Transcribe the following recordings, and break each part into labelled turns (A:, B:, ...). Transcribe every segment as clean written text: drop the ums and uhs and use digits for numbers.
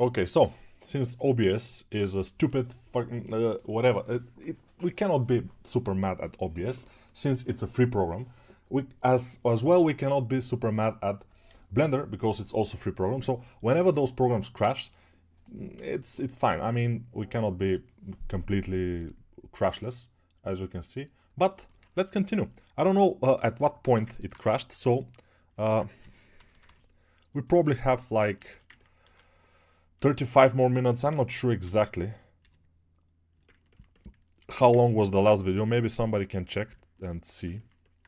A: Okay, so since OBS is a stupid fucking whatever, we cannot be super mad at OBS since it's a free program. We as well we cannot be super mad at Blender because it's also a free program. So whenever those programs crash, it's fine. I mean, we cannot be completely crashless, as you can see. But let's continue. I don't know at what point it crashed, so we probably have like 35 more minutes. I'm not sure exactly how long was the last video. Maybe somebody can check and see,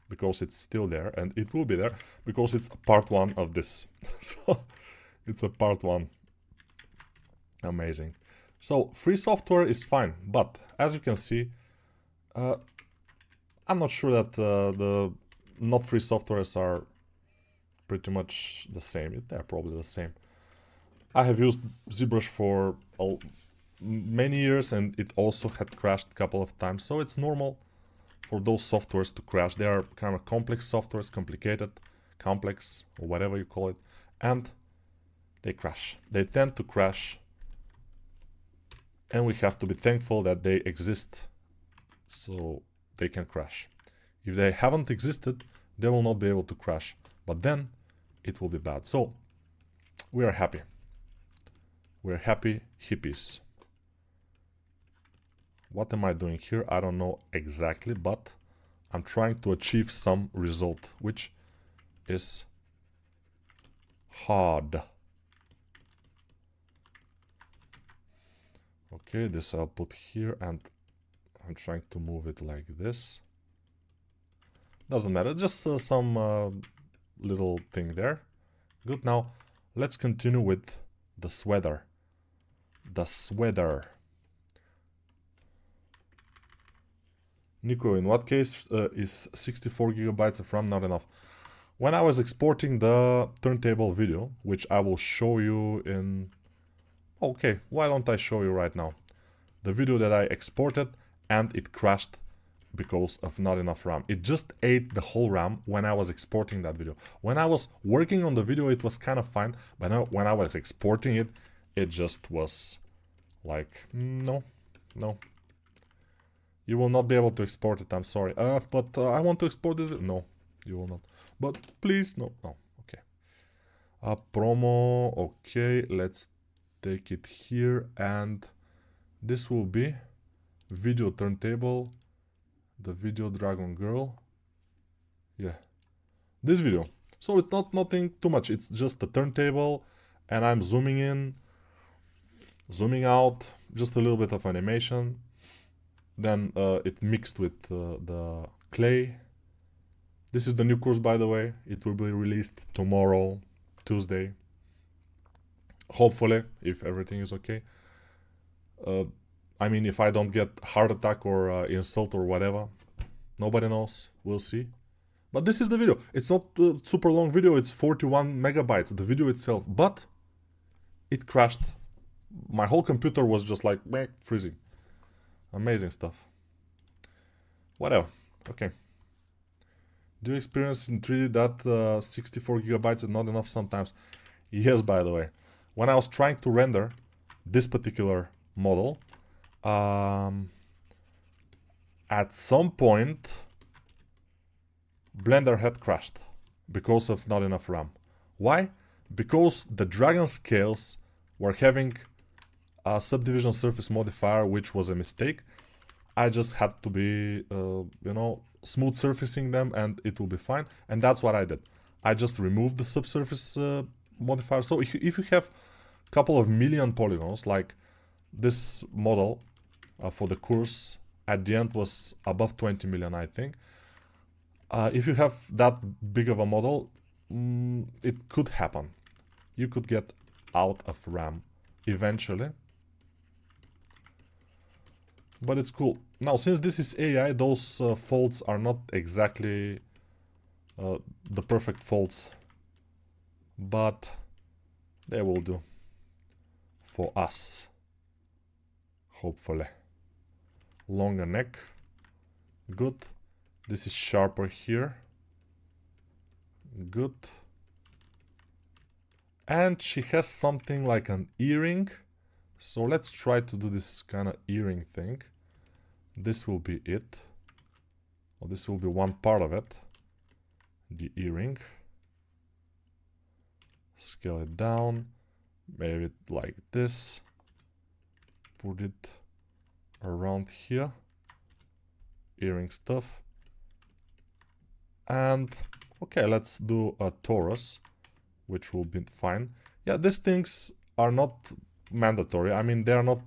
A: because it's still there, and it will be there because it's part one of this. So it's a part one. Amazing. So free software is fine, but as you can see, I'm not sure that the not free softwares are pretty much the same. They're probably the same. I have used ZBrush for many years, and it also had crashed a couple of times, so it's normal for those softwares to crash. They are kind of complex softwares, complicated, complex, or whatever you call it, and they crash. They tend to crash, and we have to be thankful that they exist so they can crash. If they haven't existed, they will not be able to crash, but then it will be bad. So we are happy. We're happy hippies. What am I doing here? I don't know exactly, but I'm trying to achieve some result, which is hard. Okay, this I'll put here, and I'm trying to move it like this. Doesn't matter, just some little thing there. Good, now let's continue with the sweater. The sweater. Nico, in what case is 64 gigabytes of RAM not enough? When I was exporting the turntable video, which I will show you in... Okay, why don't I show you right now? The video that I exported, and it crashed because of not enough RAM. It just ate the whole RAM when I was exporting that video. When I was working on the video, it was kind of fine, but when I was exporting it, it just was like, no. You will not be able to export it, I'm sorry. But I want to export this video. No, you will not. But please, no. Okay. Promo, okay, let's take it here, and this will be video turntable, the video dragon girl. Yeah, this video. So it's not nothing too much, it's just a turntable, and I'm zooming in, zooming out, just a little bit of animation. Then it mixed with the clay. This is the new course, by the way. It will be released tomorrow, Tuesday. Hopefully, if everything is okay. I mean, if I don't get heart attack or insult or whatever, nobody knows. We'll see. But this is the video. It's not a super long video. It's 41 megabytes, the video itself. But it crashed. My whole computer was just like, meh, freezing. Amazing stuff. Whatever. Okay. Do you experience in 3D that 64 gigabytes is not enough sometimes? Yes, by the way. When I was trying to render this particular model, at some point Blender had crashed because of not enough RAM. Why? Because the dragon scales were having a subdivision surface modifier, which was a mistake. I just had to be, you know, smooth surfacing them, and it will be fine. And that's what I did. I just removed the subsurface modifier. So if you have a couple of million polygons, like this model for the course at the end was above 20 million, I think. If you have that big of a model, it could happen. You could get out of RAM eventually. But it's cool. Now, since this is AI, those folds are not exactly the perfect folds, but they will do for us, hopefully. Longer neck, good. This is sharper here, good. And she has something like an earring. So let's try to do this kind of earring thing. This will be it. Or this will be one part of it. The earring. Scale it down. Maybe like this. Put it around here. Earring stuff. And okay, let's do a torus, which will be fine. Yeah, these things are not mandatory. I mean, they are not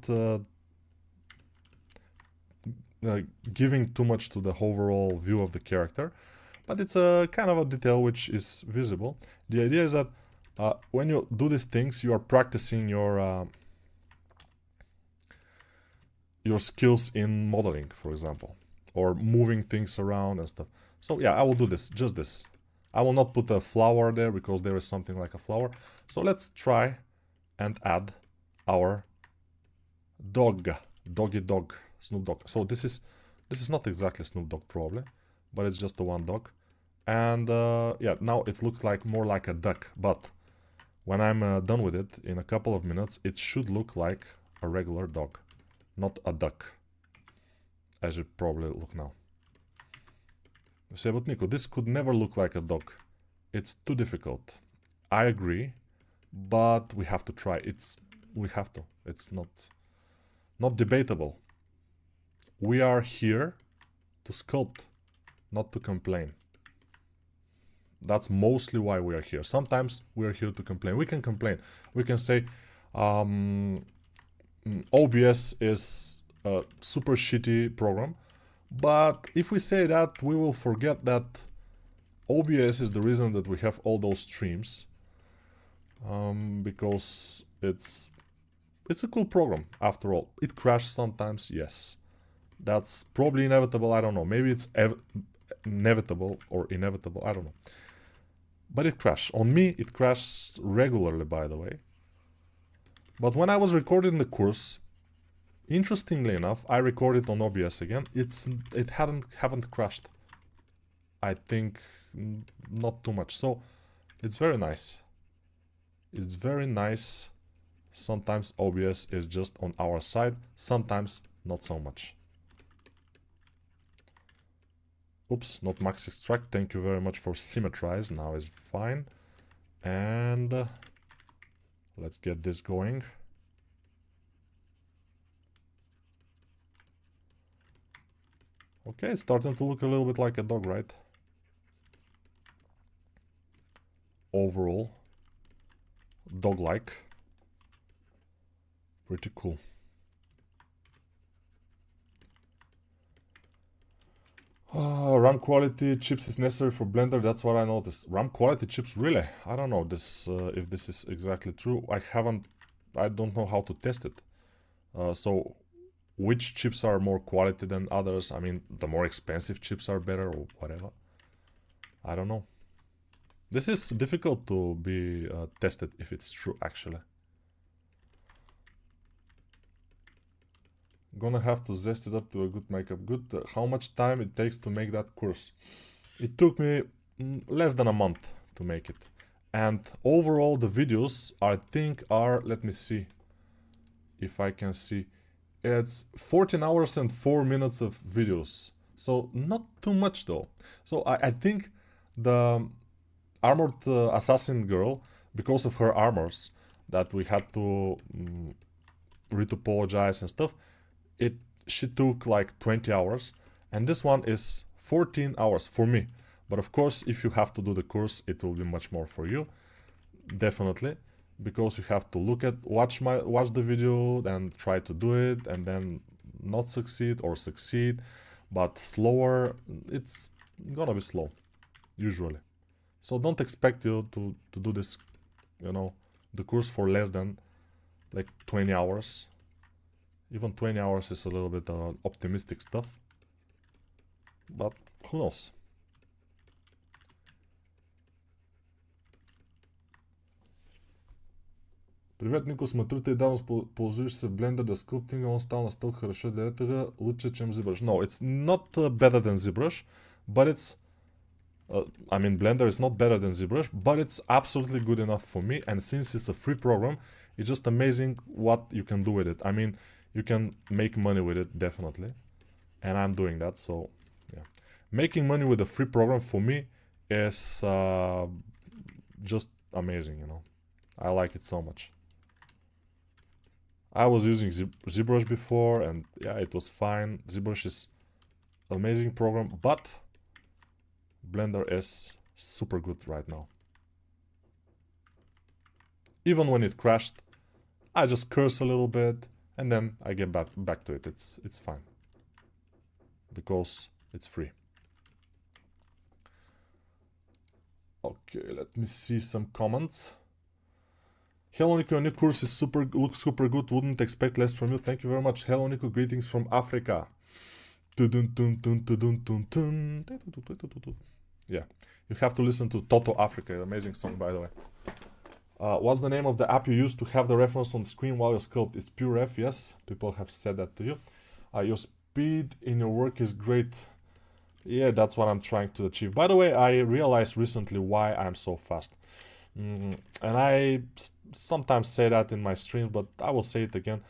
A: giving too much to the overall view of the character, but it's a kind of a detail which is visible. The idea is that when you do these things, you are practicing your skills in modeling, for example, or moving things around and stuff. So yeah, I will do this, just this. I will not put a flower there because there is something like a flower. So let's try and add our dog, doggy dog, Snoop Dogg. So this is not exactly Snoop Dogg probably, but it's just the one dog. And yeah, now it looks like more like a duck, but when I'm done with it in a couple of minutes, it should look like a regular dog, not a duck, as it probably look now. You say, but Nico, this could never look like a dog. It's too difficult. I agree, but we have to try. We have to. It's not debatable. We are here to sculpt, not to complain. That's mostly why we are here. Sometimes we are here to complain. We can complain. We can say OBS is a super shitty program. But if we say that, we will forget that OBS is the reason that we have all those streams. Because it's a cool program, after all. It crashes sometimes, yes. That's probably inevitable, I don't know. Maybe it's inevitable or inevitable, I don't know. But it crashed. On me, it crashed regularly, by the way. But when I was recording the course, interestingly enough, I recorded on OBS again. It haven't crashed. I think not too much. So it's very nice. It's very nice. Sometimes OBS is just on our side. Sometimes not so much. Oops, not max extract. Thank you very much for symmetrize. Now is fine. And let's get this going. Okay, it's starting to look a little bit like a dog, right? Overall, dog-like. Pretty cool. RAM quality chips is necessary for Blender. That's what I noticed. RAM quality chips, really? I don't know this if this is exactly true. I don't know how to test it. So which chips are more quality than others? I mean, the more expensive chips are better or whatever. I don't know. This is difficult to be tested if it's true, actually. Gonna have to zest it up to a good makeup. Good. How much time it takes to make that course? It took me less than a month to make it. And overall, the videos, I think, are... Let me see if I can see. It's 14 hours and 4 minutes of videos. So not too much, though. So I think the armored assassin girl, because of her armors, that we had to retopologize and stuff, she took like 20 hours, and this one is 14 hours for me. But of course, if you have to do the course, it will be much more for you, definitely, because you have to watch the video and try to do it, and then not succeed or succeed, but slower. It's gonna be slow, usually. So don't expect you to do this, you know, the course for less than like 20 hours. Even 20 hours is a little bit optimistic stuff. But who knows? Привет, Нико, смотрю те давно ползваш се Blender да Sculpting, он стал настолько хорошо да лучше чем ZBrush. No, it's not better than ZBrush, but it's I mean, Blender is not better than ZBrush, but it's absolutely good enough for me. And since it's a free program, it's just amazing what you can do with it. I mean, you can make money with it, definitely. And I'm doing that, so yeah. Making money with a free program for me is just amazing, you know. I like it so much. I was using ZBrush before, and yeah, it was fine. ZBrush is an amazing program, but Blender is super good right now. Even when it crashed, I just curse a little bit, and then I get back to it. It's fine. Because it's free. Okay, let me see some comments. Hello Nico, your new course is looks super good. Wouldn't expect less from you. Thank you very much. Hello Nico, greetings from Africa. Yeah, you have to listen to Toto Africa, amazing song by the way. What's the name of the app you use to have the reference on the screen while you sculpt? It's PureRef, yes. People have said that to you. Your speed in your work is great. Yeah, that's what I'm trying to achieve. By the way, I realized recently why I'm so fast. And I sometimes say that in my stream, but I will say it again.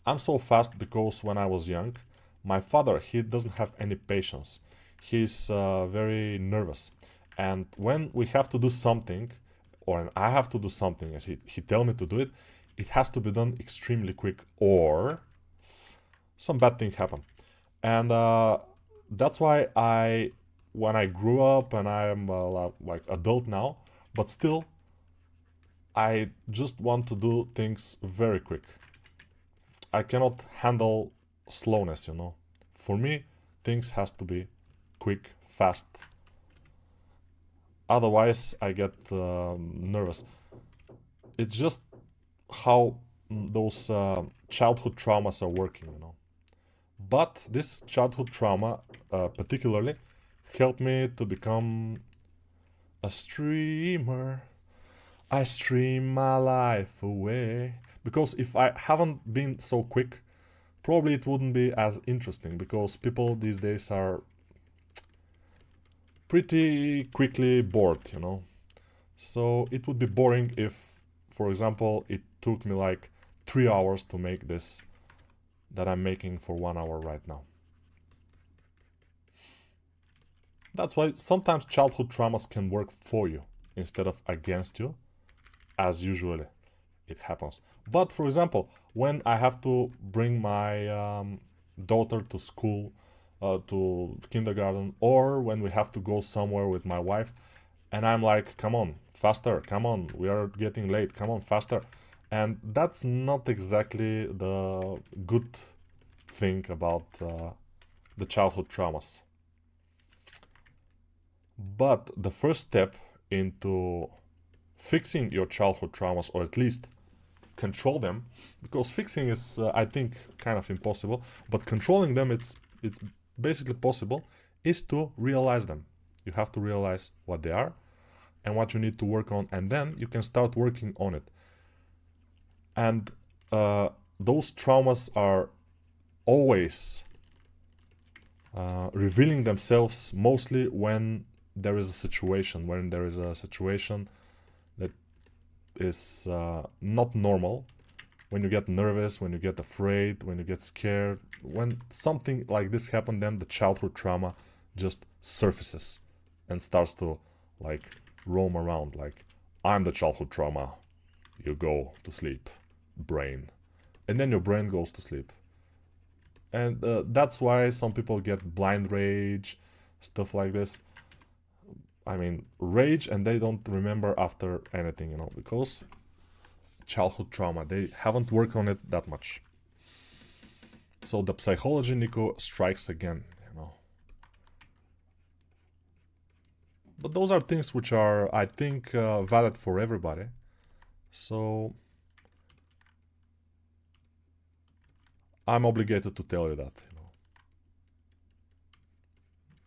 A: I'm so fast because when I was young, my father, he doesn't have any patience. He's very nervous. And when we have to do something, or I have to do something as he tell me to do it, it has to be done extremely quick or some bad thing happen. And that's why when I grew up and I'm like adult now, but still, I just want to do things very quick. I cannot handle slowness, you know. For me, things has to be quick, fast. Otherwise, I get nervous. It's just how those childhood traumas are working, you know. But this childhood trauma, particularly, helped me to become a streamer. I stream my life away. Because if I haven't been so quick, probably it wouldn't be as interesting. Because people these days are pretty quickly bored, you know. So it would be boring if, for example, it took me like 3 hours to make this that I'm making for 1 hour right now. That's why sometimes childhood traumas can work for you instead of against you, as usually it happens. But for example, when I have to bring my daughter to school, to kindergarten, or when we have to go somewhere with my wife, and I'm like, come on, faster, come on, we are getting late, come on, faster. And that's not exactly the good thing about the childhood traumas. But the first step into fixing your childhood traumas, or at least control them, because fixing is, I think, kind of impossible, but controlling them, it's basically possible, is to realize them. You have to realize what they are and what you need to work on, and then you can start working on it. And those traumas are always revealing themselves mostly when there is a situation, that is not normal, when you get nervous, when you get afraid, when you get scared. When something like this happens, then the childhood trauma just surfaces and starts to like roam around like, I'm the childhood trauma. You go to sleep, brain. And then your brain goes to sleep. And that's why some people get blind rage, stuff like this. I mean, rage, and they don't remember after anything, you know, because childhood trauma, they haven't worked on it that much. So the psychology, Nico, strikes again, you know. But those are things which are, I think, valid for everybody. So I'm obligated to tell you that, you know.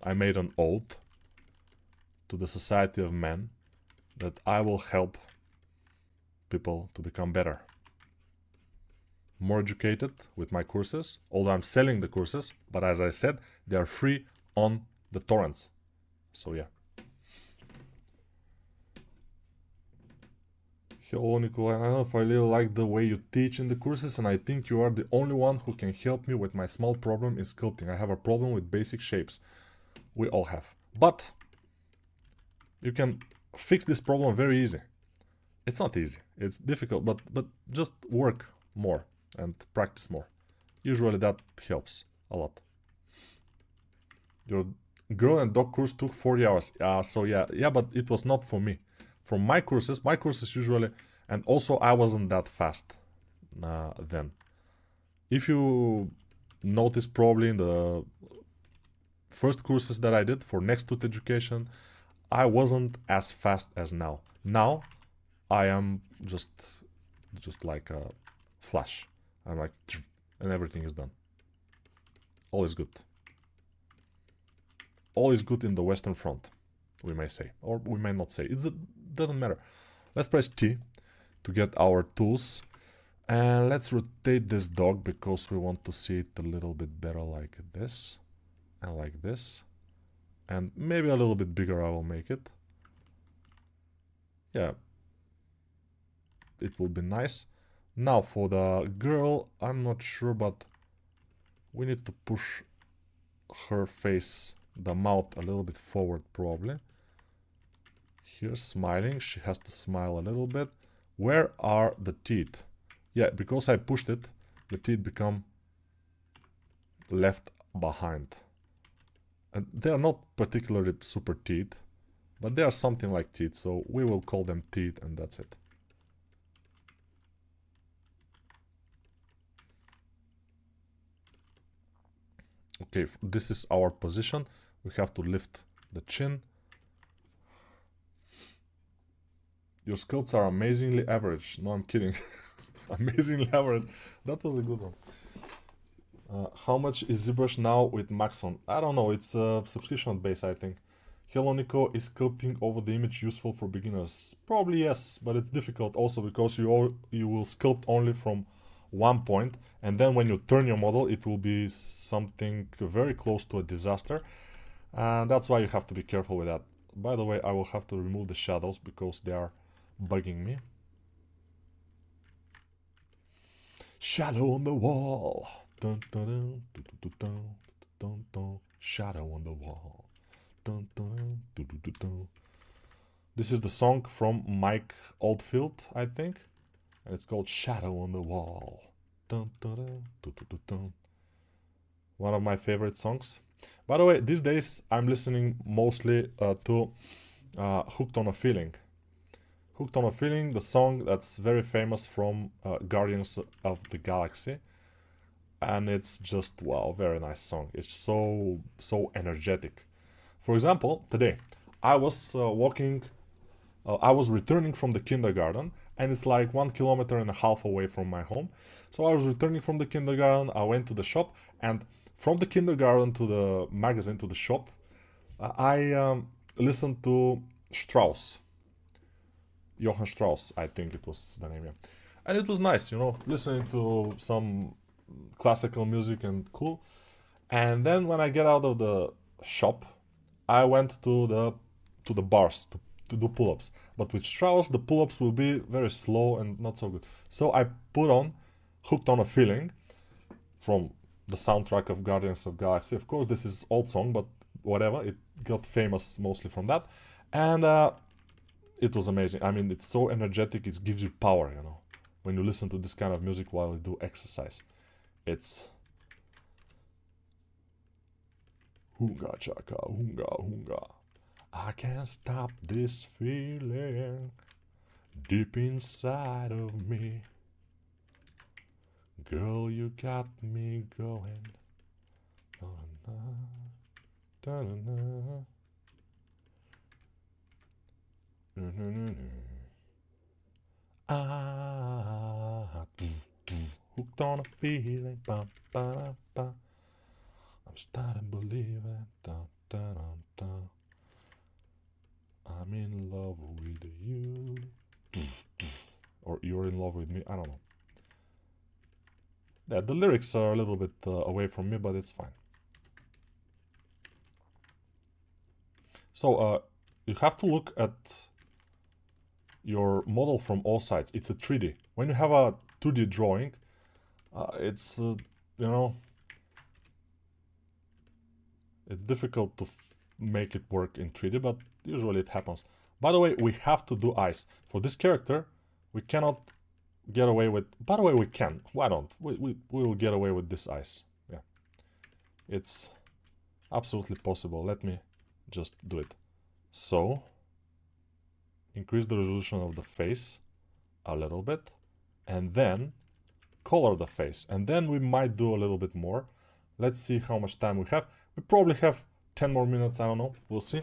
A: I made an oath to the society of men that I will help people to become better, more educated with my courses, although I'm selling the courses, but as I said, they are free on the torrents. So yeah. Hello, Nikolai. I don't know if I really like the way you teach in the courses, and I think you are the only one who can help me with my small problem in sculpting. I have a problem with basic shapes. We all have. But you can fix this problem very easy. It's not easy. It's difficult, but just work more and practice more. Usually that helps a lot. Your girl and dog course took 40 hours. So yeah, but it was not for me. For my courses usually, and also I wasn't that fast then. If you notice probably in the first courses that I did for Next Tooth Education, I wasn't as fast as now. Now I am just like a flash. I'm like, and everything is done. All is good. All is good in the Western Front, we may say, or we may not say. It doesn't matter. Let's press T to get our tools, and let's rotate this dog because we want to see it a little bit better, like this and like this, and maybe a little bit bigger. I will make it. Yeah, it will be nice. Now for the girl, I'm not sure, but we need to push her face, the mouth, a little bit forward probably. Here, smiling, she has to smile a little bit. Where are the teeth? Yeah, because I pushed it, the teeth become left behind. And they are not particularly super teeth, but they are something like teeth, so we will call them teeth, and that's it. Okay, this is our position. We have to lift the chin. Your sculpts are amazingly average. No, I'm kidding. Amazingly average. That was a good one. How much is ZBrush now with Maxon? I don't know. It's a subscription base, I think. Hello, Nico. Is sculpting over the image useful for beginners? Probably yes, but it's difficult also because you will sculpt only from one point, and then when you turn your model, it will be something very close to a disaster, and that's why you have to be careful with that. By the way, I will have to remove the shadows because they are bugging me. Shadow on the wall. Dun, dun, dun, dun, dun, dun, dun, dun. Shadow on the wall. Dun, dun, dun, dun, dun, dun. This is the song from Mike Oldfield, I think, and it's called Shadow on the Wall. Dun, dun, dun, dun, dun, dun. One of my favorite songs. By the way, these days I'm listening mostly to Hooked on a Feeling. Hooked on a Feeling, the song that's very famous from Guardians of the Galaxy. And it's just, wow, very nice song. It's so energetic. For example, today I was I was returning from the kindergarten, and it's like 1.5 kilometers away from my home. So I was returning from the kindergarten, I went to the shop, and from the kindergarten to the magazine to the shop, I listened to Strauss. Johann Strauss, I think it was the name, yeah. And it was nice, you know, listening to some classical music and cool. And then when I get out of the shop, I went to the bars to do pull-ups. But with Strauss, the pull-ups will be very slow and not so good. So I put on Hooked on a Feeling from the soundtrack of Guardians of Galaxy. Of course, this is old song, but whatever. It got famous mostly from that. And it was amazing. I mean, it's so energetic, it gives you power, you know, when you listen to this kind of music while you do exercise. It's Hunga chaka, hunga, hunga. I can't stop this feeling deep inside of me. Girl, you got me going. Da-na-na, da-na-na. Hooked on a feeling. Ba, ba, ba. I'm starting believing. Da, da, da, da. I'm in love with you. Or you're in love with me. I don't know. Yeah, the lyrics are a little bit away from me, but it's fine. So you have to look at your model from all sides. It's a 3D. When you have a 2D drawing, it's, you know, it's difficult to make it work in 3D, but usually it happens. By the way, we have to do eyes. For this character, we cannot get away with... By the way, we can. Why don't? We will get away with this eyes. Yeah. It's absolutely possible. Let me just do it. So, increase the resolution of the face a little bit, and then color the face. And then we might do a little bit more. Let's see how much time we have. We probably have 10 more minutes, I don't know. We'll see.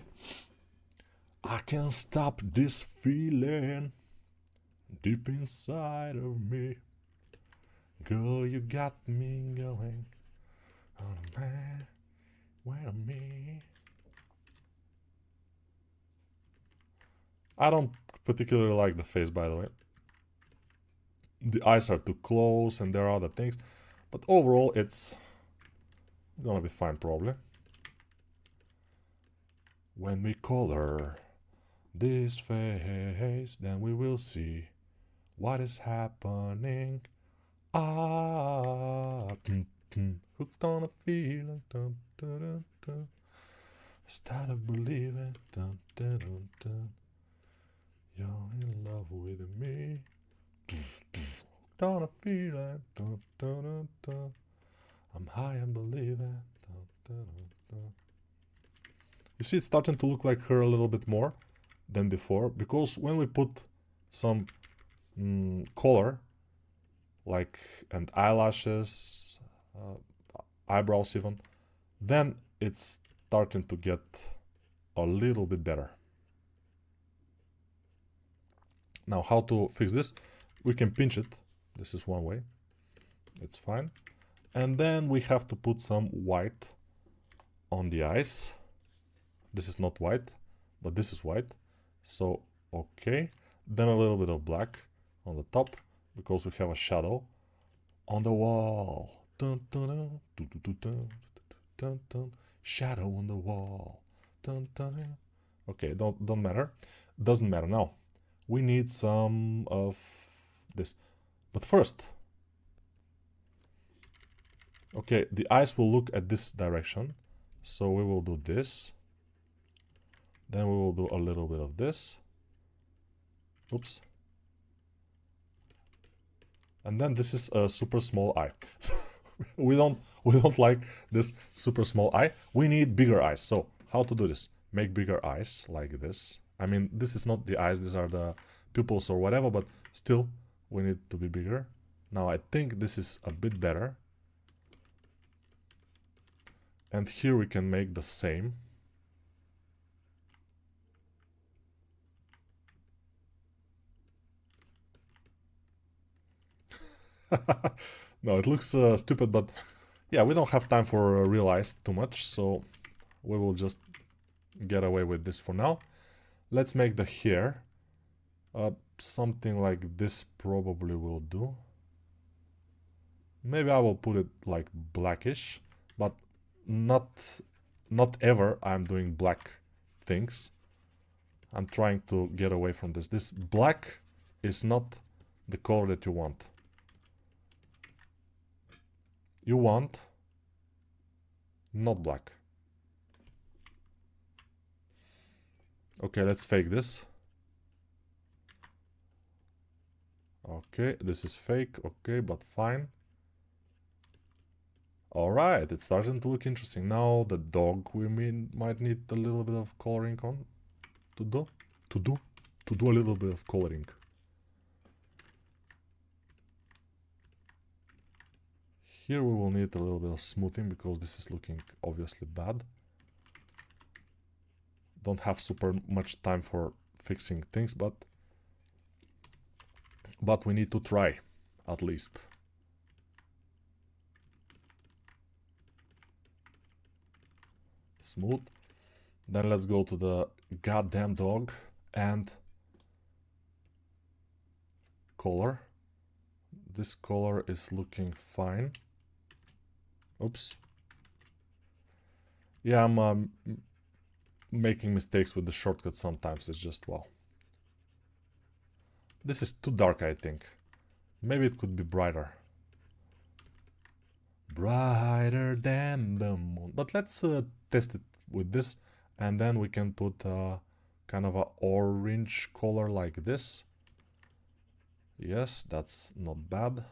A: I can't stop this feeling deep inside of me. Girl, you got me going on a man, wait a minute. I don't particularly like the face, by the way. The eyes are too close and there are other things. But overall, it's gonna be fine, probably. When we color this face, then we will see what is happening. Hooked on a feeling. Started believing. You're in love with me. Hooked on a feeling. I'm high and believing. You see, it's starting to look like her a little bit more than before, because when we put some color, like, and eyelashes, eyebrows even, then it's starting to get a little bit better. Now, how to fix this? We can pinch it. This is one way. It's fine. And then we have to put some white on the eyes. This is not white, but this is white. So, okay. Then a little bit of black on the top, because we have a shadow on the wall. Dun, dun, dun, dun, dun, dun, dun, dun. Shadow on the wall. Dun, dun, dun. Okay, don't matter. Doesn't matter now. We need some of this. But first, okay, the eyes will look at this direction. So we will do this. Then we will do a little bit of this. Oops. And then this is a super small eye. we don't like this super small eye. We need bigger eyes. So how to do this? Make bigger eyes like this. I mean, this is not the eyes, these are the pupils or whatever, but still we need to be bigger. Now I think this is a bit better. And here we can make the same. No, it looks stupid, but yeah, we don't have time for real eyes too much, so we will just get away with this for now. Let's make the hair. Something like this probably will do. Maybe I will put it like blackish, but not ever I'm doing black things. I'm trying to get away from this. This black is not the color that you want. You want not black. Okay, let's fake this. Okay, this is fake. Okay, but fine. Alright, it's starting to look interesting. Now the dog we might need a little bit of coloring on. To do a little bit of coloring. Here we will need a little bit of smoothing because this is looking obviously bad. Don't have super much time for fixing things, but we need to try, at least. Smooth. Then let's go to the goddamn dog and color. This color is looking fine. Oops. Yeah, I'm making mistakes with the shortcut sometimes. It's just, well. This is too dark, I think. Maybe it could be brighter. Brighter than the moon. But let's test it with this, and then we can put kind of a orange color like this. Yes, that's not bad.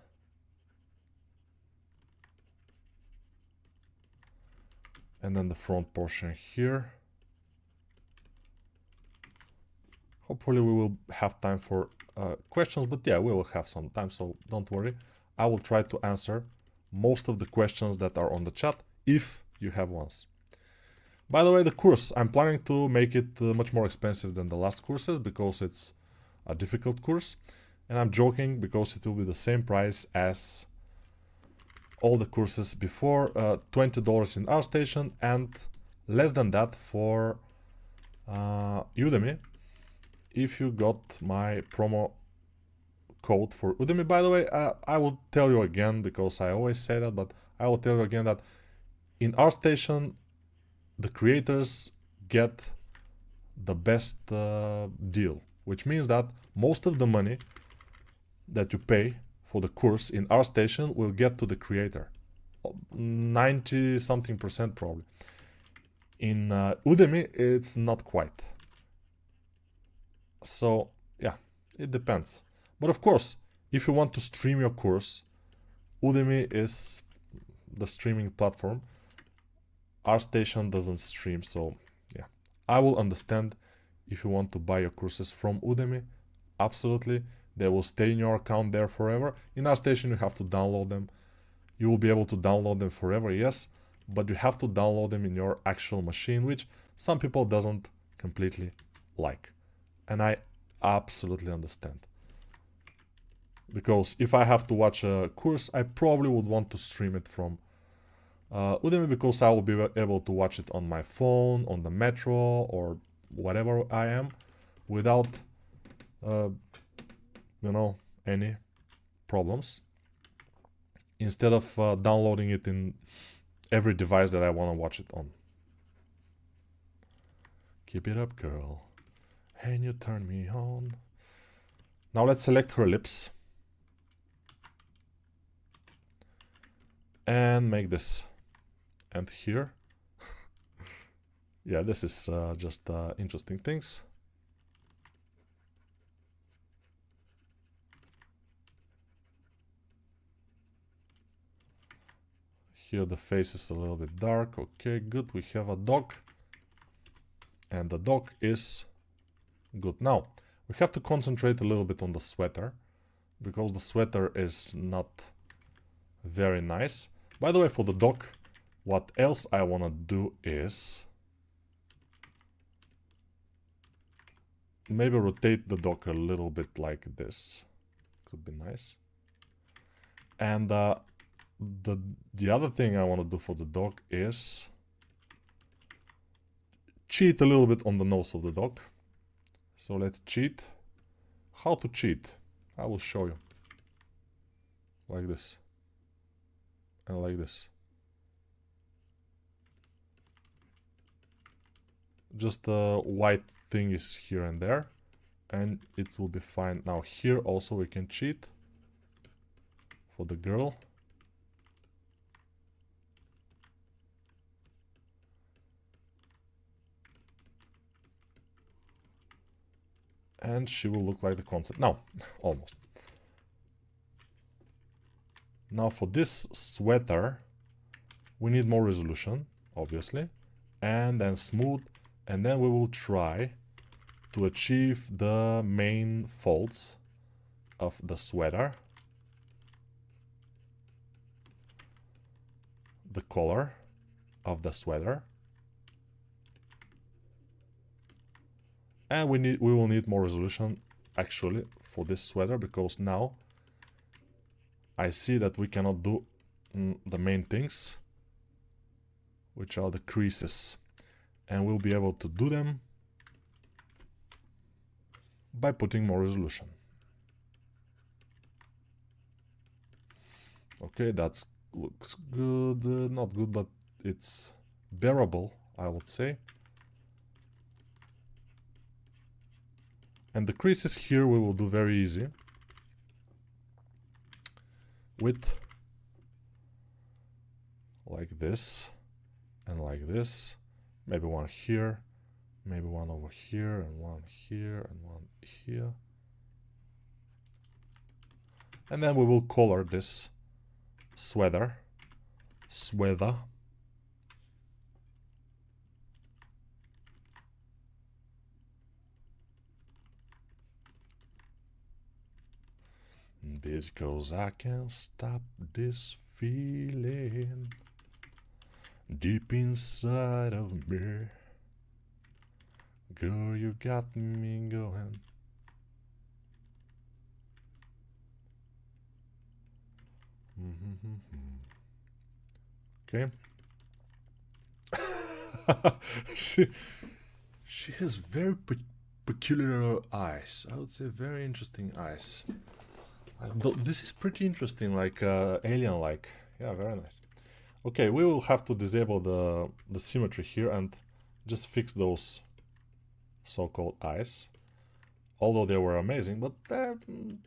A: And then the front portion here. Hopefully we will have time for questions, but yeah, we will have some time, so don't worry. I will try to answer most of the questions that are on the chat, if you have ones. By the way, the course, I'm planning to make it much more expensive than the last courses, because it's a difficult course. And I'm joking, because it will be the same price as all the courses before, $20 in ArtStation, and less than that for Udemy, if you got my promo code for Udemy. By the way, I will tell you again, because I always say that, but I will tell you again that in ArtStation, the creators get the best deal, which means that most of the money that you pay for the course in ArtStation will get to the creator. 90 something percent probably. In Udemy, it's not quite. So yeah, it depends. But of course, if you want to stream your course, Udemy is the streaming platform. ArtStation doesn't stream, so yeah. I will understand if you want to buy your courses from Udemy. Absolutely. They will stay in your account there forever. In ArtStation, you have to download them. You will be able to download them forever, yes, but you have to download them in your actual machine, which some people doesn't completely like. And I absolutely understand. Because if I have to watch a course, I probably would want to stream it from Udemy, because I will be able to watch it on my phone, on the metro, or whatever I am, without, you know, any problems. Instead of downloading it in every device that I want to watch it on. Keep it up, girl. And you turn me on. Now let's select her lips. And make this. And here. Yeah, this is just interesting things. Here the face is a little bit dark. Okay, good. We have a dog. And the dog is good. Now, we have to concentrate a little bit on the sweater, because the sweater is not very nice. By the way, for the dog, what else I want to do is maybe rotate the dog a little bit like this. Could be nice. And the other thing I want to do for the dog is cheat a little bit on the nose of the dog. So let's cheat. How to cheat? I will show you. Like this. And like this. Just a white thing is here and there, and it will be fine. Now here also we can cheat for the girl. And she will look like the concept. Now, almost. Now for this sweater, we need more resolution, obviously. And then smooth. And then we will try to achieve the main folds of the sweater. The color of the sweater. And we will need more resolution actually for this sweater, because now I see that we cannot do the main things, which are the creases, and we'll be able to do them by putting more resolution. Okay, that looks good. Not good, but it's bearable, I would say. And the creases here we will do very easy. With like this and like this. Maybe one here, maybe one over here, and one here, and one here. And then we will color this sweater. Because I can't stop this feeling deep inside of me. Girl, you got me going. Okay. she has very peculiar eyes. I would say very interesting eyes. This is pretty interesting, like alien-like. Yeah, very nice. Okay, we will have to disable the symmetry here and just fix those so-called eyes. Although they were amazing, but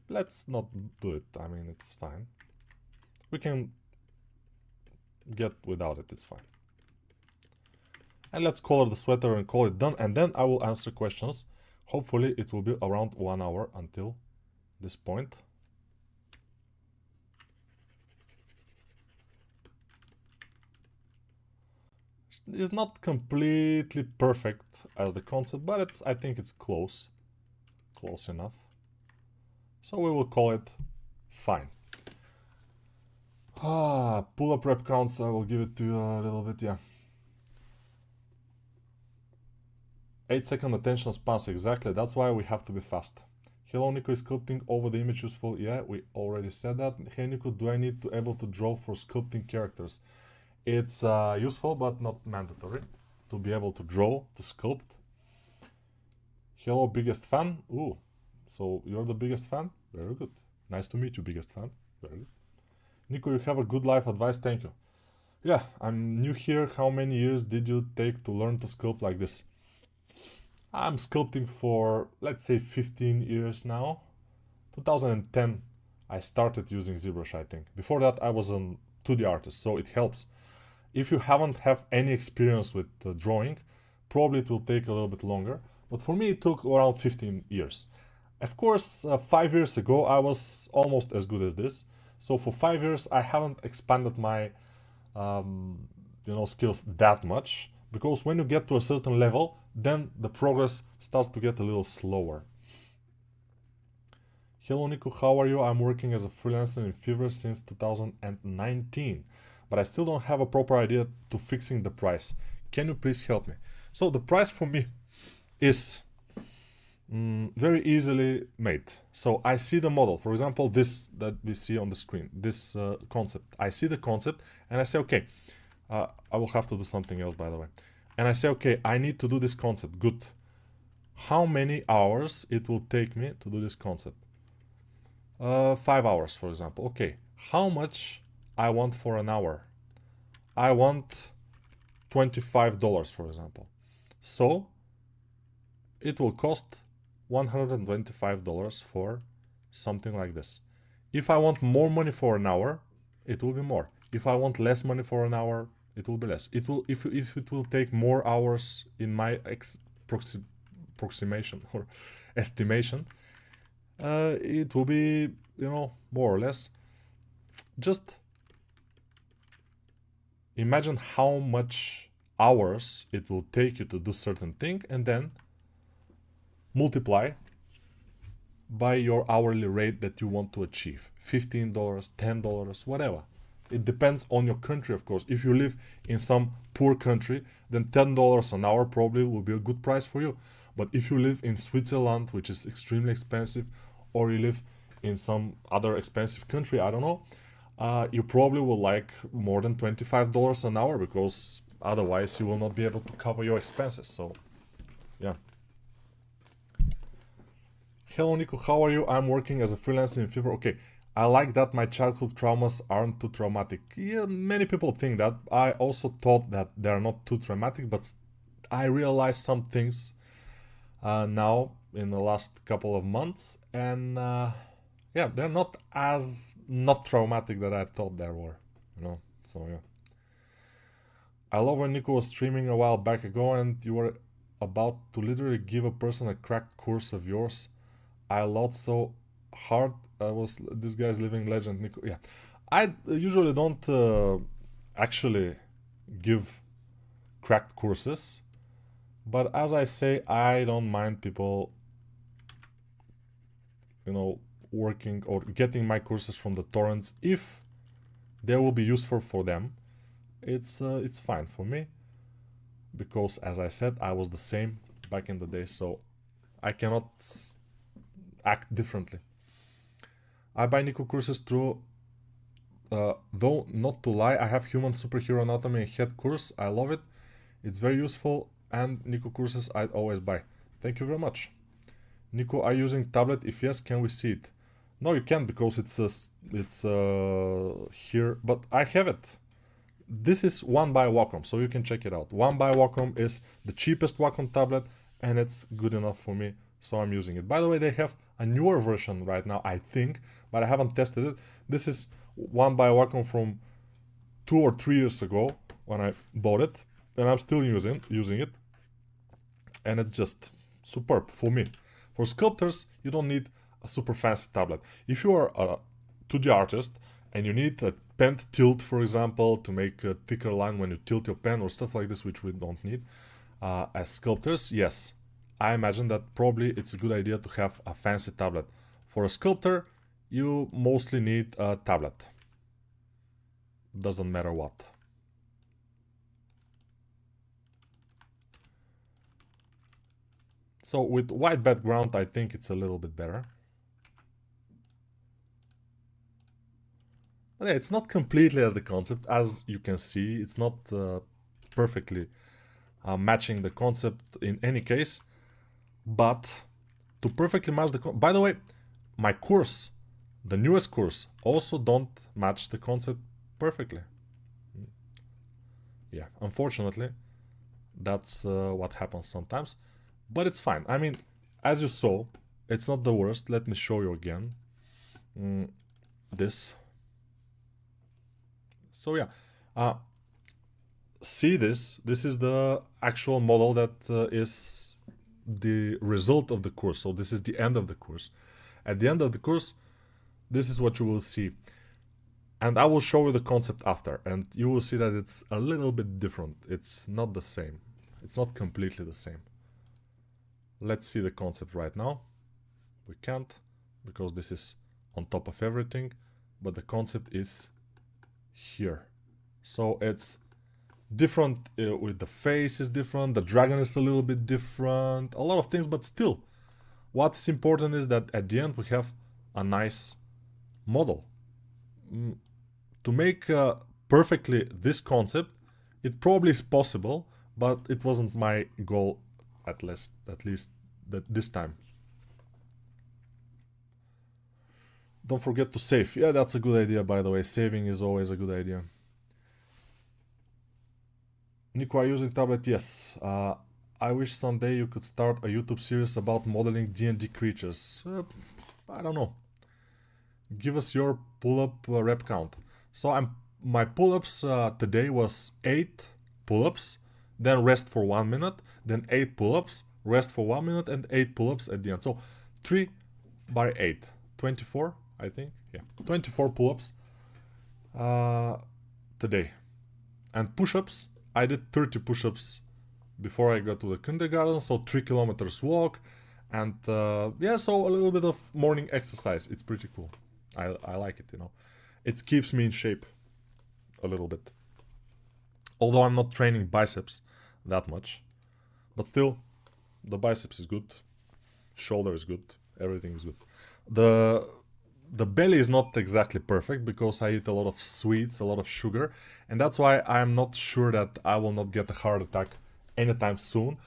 A: let's not do it. I mean, it's fine. We can get without it, it's fine. And let's color the sweater and call it done, and then I will answer questions. Hopefully it will be around 1 hour until this point. It's not completely perfect as the concept, but I think it's close enough. So we will call it fine. Pull-up rep counts, I will give it to you a little bit, yeah. 8-second attention spans, exactly, that's why we have to be fast. Hello Nico, is sculpting over the image useful? Yeah, we already said that. Hey Nico, do I need to able to draw for sculpting characters? It's useful but not mandatory to be able to draw, to sculpt. Hello, biggest fan. Ooh, so you're the biggest fan? Very good. Nice to meet you, biggest fan. Very good. Nico, you have a good life advice, thank you. Yeah, I'm new here. How many years did you take to learn to sculpt like this? I'm sculpting for, let's say, 15 years now. 2010, I started using ZBrush, I think. Before that, I was a 2D artist, so it helps. If you haven't have any experience with drawing, probably it will take a little bit longer. But for me, it took around 15 years. Of course, 5 years ago, I was almost as good as this. So for 5 years, I haven't expanded my skills that much. Because when you get to a certain level, then the progress starts to get a little slower. Hello Nico, how are you? I'm working as a freelancer in Fiverr since 2019. But I still don't have a proper idea to fixing the price. Can you please help me? So the price for me is very easily made. So I see the model, for example, this that we see on the screen, this concept. I see the concept and I say, okay, I will have to do something else, by the way. And I say, okay, I need to do this concept. Good. How many hours it will take me to do this concept? 5 hours, for example. Okay, how much I want for an hour? I want $25, for example. So it will cost $125 for something like this. If I want more money for an hour, it will be more. If I want less money for an hour, it will be less. It will, if it will take more hours in my approximation or estimation, it will be, more or less. Just imagine how much hours it will take you to do certain thing, and then multiply by your hourly rate that you want to achieve. $15, $10, whatever. It depends on your country, of course. If you live in some poor country, then $10 an hour probably will be a good price for you. But if you live in Switzerland, which is extremely expensive, or you live in some other expensive country, I don't know, you probably will like more than $25 an hour, because otherwise you will not be able to cover your expenses. So, yeah. Hello Nico, how are you? I'm working as a freelancer in Fiverr. Okay, I like that my childhood traumas aren't too traumatic. Yeah, many people think that. I also thought that they are not too traumatic, but I realized some things now in the last couple of months, and yeah, they're not traumatic that I thought they were, you know. So yeah, I love when Nico was streaming a while back ago, and you were about to literally give a person a cracked course of yours. I laughed so hard. I was this guy's living legend, Nico. Yeah, I usually don't actually give cracked courses, but as I say, I don't mind people, you know, working or getting my courses from the torrents if they will be useful for them. It's fine for me, because as I said, I was the same back in the day, so I cannot act differently. I buy Nico courses through, though not to lie, I have Human Superhero Anatomy and Head course. I love it. It's very useful, and Nico courses I'd always buy. Thank you very much. Nico, are you using tablet? If yes, can we see it? No, you can't, because it's here, but I have it. This is One by Wacom, so you can check it out. One by Wacom is the cheapest Wacom tablet, and it's good enough for me, so I'm using it. By the way, they have a newer version right now, I think, but I haven't tested it. This is One by Wacom from 2 or 3 years ago when I bought it, and I'm still using it, and it's just superb for me. For sculptors, you don't need a super fancy tablet. If you are a 2D artist and you need a pen tilt, for example, to make a thicker line when you tilt your pen or stuff like this, which we don't need, as sculptors, yes, I imagine that probably it's a good idea to have a fancy tablet. For a sculptor, you mostly need a tablet. Doesn't matter what. So with white background, I think it's a little bit better. But yeah, it's not completely as the concept. As you can see, it's not perfectly matching the concept in any case. But to perfectly match the by the way, my course, the newest course, also don't match the concept perfectly. Yeah, unfortunately, that's what happens sometimes. But it's fine. I mean, as you saw, it's not the worst. Let me show you again. This. So yeah, see this. This is the actual model that is the result of the course. So this is the end of the course. At the end of the course, this is what you will see. And I will show you the concept after, and you will see that it's a little bit different. It's not the same. It's not completely the same. Let's see the concept right now. We can't, because this is on top of everything, but the concept is here. So it's different, with the face is different, the dragon is a little bit different, a lot of things, but still, what's important is that at the end we have a nice model. To make perfectly this concept, it probably is possible, but it wasn't my goal, at least this time. Don't forget to save. Yeah, that's a good idea, by the way. Saving is always a good idea. Nico, are you using tablet? Yes. I wish someday you could start a YouTube series about modeling D&D creatures. I don't know. Give us your pull-up rep count. So my pull-ups today was 8 pull-ups, then rest for 1 minute, then 8 pull-ups, rest for 1 minute, and 8 pull-ups at the end. So 3 by 8, 24, I think. Yeah, 24 pull-ups today. And push-ups, I did 30 push-ups before I got to the kindergarten, so 3 kilometers walk, and yeah, so a little bit of morning exercise. It's pretty cool. I like it, you know. It keeps me in shape a little bit. Although I'm not training biceps that much, but still, the biceps is good, shoulder is good, everything is good. The belly is not exactly perfect because I eat a lot of sweets, a lot of sugar, and that's why I'm not sure that I will not get a heart attack anytime soon.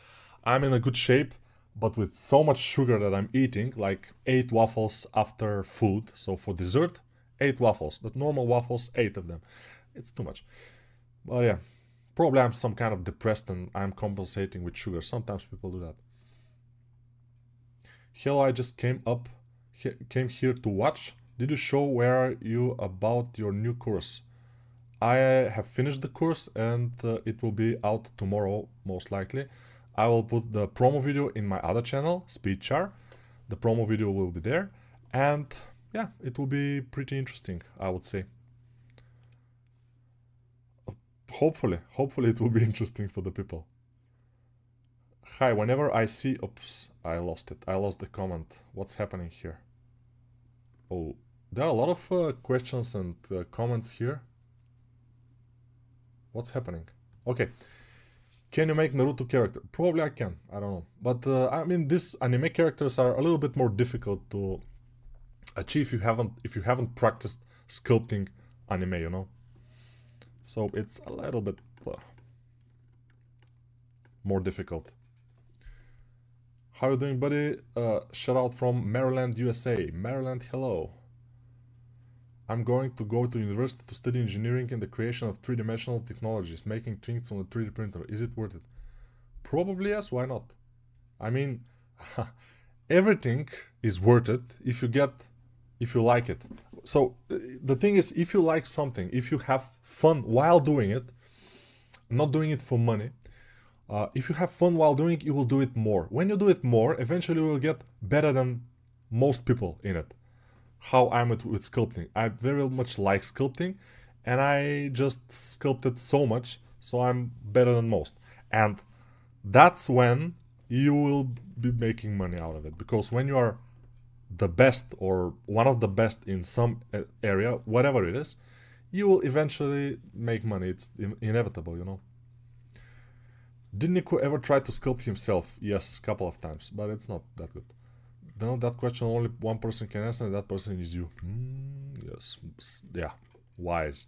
A: I'm in a good shape, but with so much sugar that I'm eating, like 8 waffles after food, so for dessert, 8 waffles, but normal waffles, 8 of them. It's too much. But yeah, probably I'm some kind of depressed and I'm compensating with sugar. Sometimes people do that. Hello, I just came here to watch. Did you show where are you about your new course? I have finished the course and it will be out tomorrow, most likely. I will put the promo video in my other channel, Speedchar. The promo video will be there. And yeah, it will be pretty interesting, I would say. Hopefully it will be interesting for the people. Hi, whenever I see... Oops, I lost it. I lost the comment. What's happening here? Oh, there are a lot of questions and comments here. What's happening? Okay. Can you make Naruto character? Probably I can. I don't know. But I mean, these anime characters are a little bit more difficult to achieve if you haven't practiced sculpting anime, you know. So it's a little bit more difficult. How you doing, buddy? Shout out from Maryland, USA. Maryland, hello. I'm going to go to university to study engineering and the creation of three-dimensional technologies, making things on a 3D printer. Is it worth it? Probably yes, why not? I mean, everything is worth it if you like it. So the thing is, if you like something, if you have fun while doing it, not doing it for money, if you have fun while doing it, you will do it more. When you do it more, eventually you will get better than most people in it. How I'm with sculpting. I very much like sculpting, and I just sculpted so much, so I'm better than most. And that's when you will be making money out of it, because when you are the best or one of the best in some area, whatever it is, you will eventually make money. It's inevitable, you know. Did Nico ever try to sculpt himself? Yes, a couple of times, but it's not that good. No, that question only one person can answer, and that person is you. Yes, yeah, wise.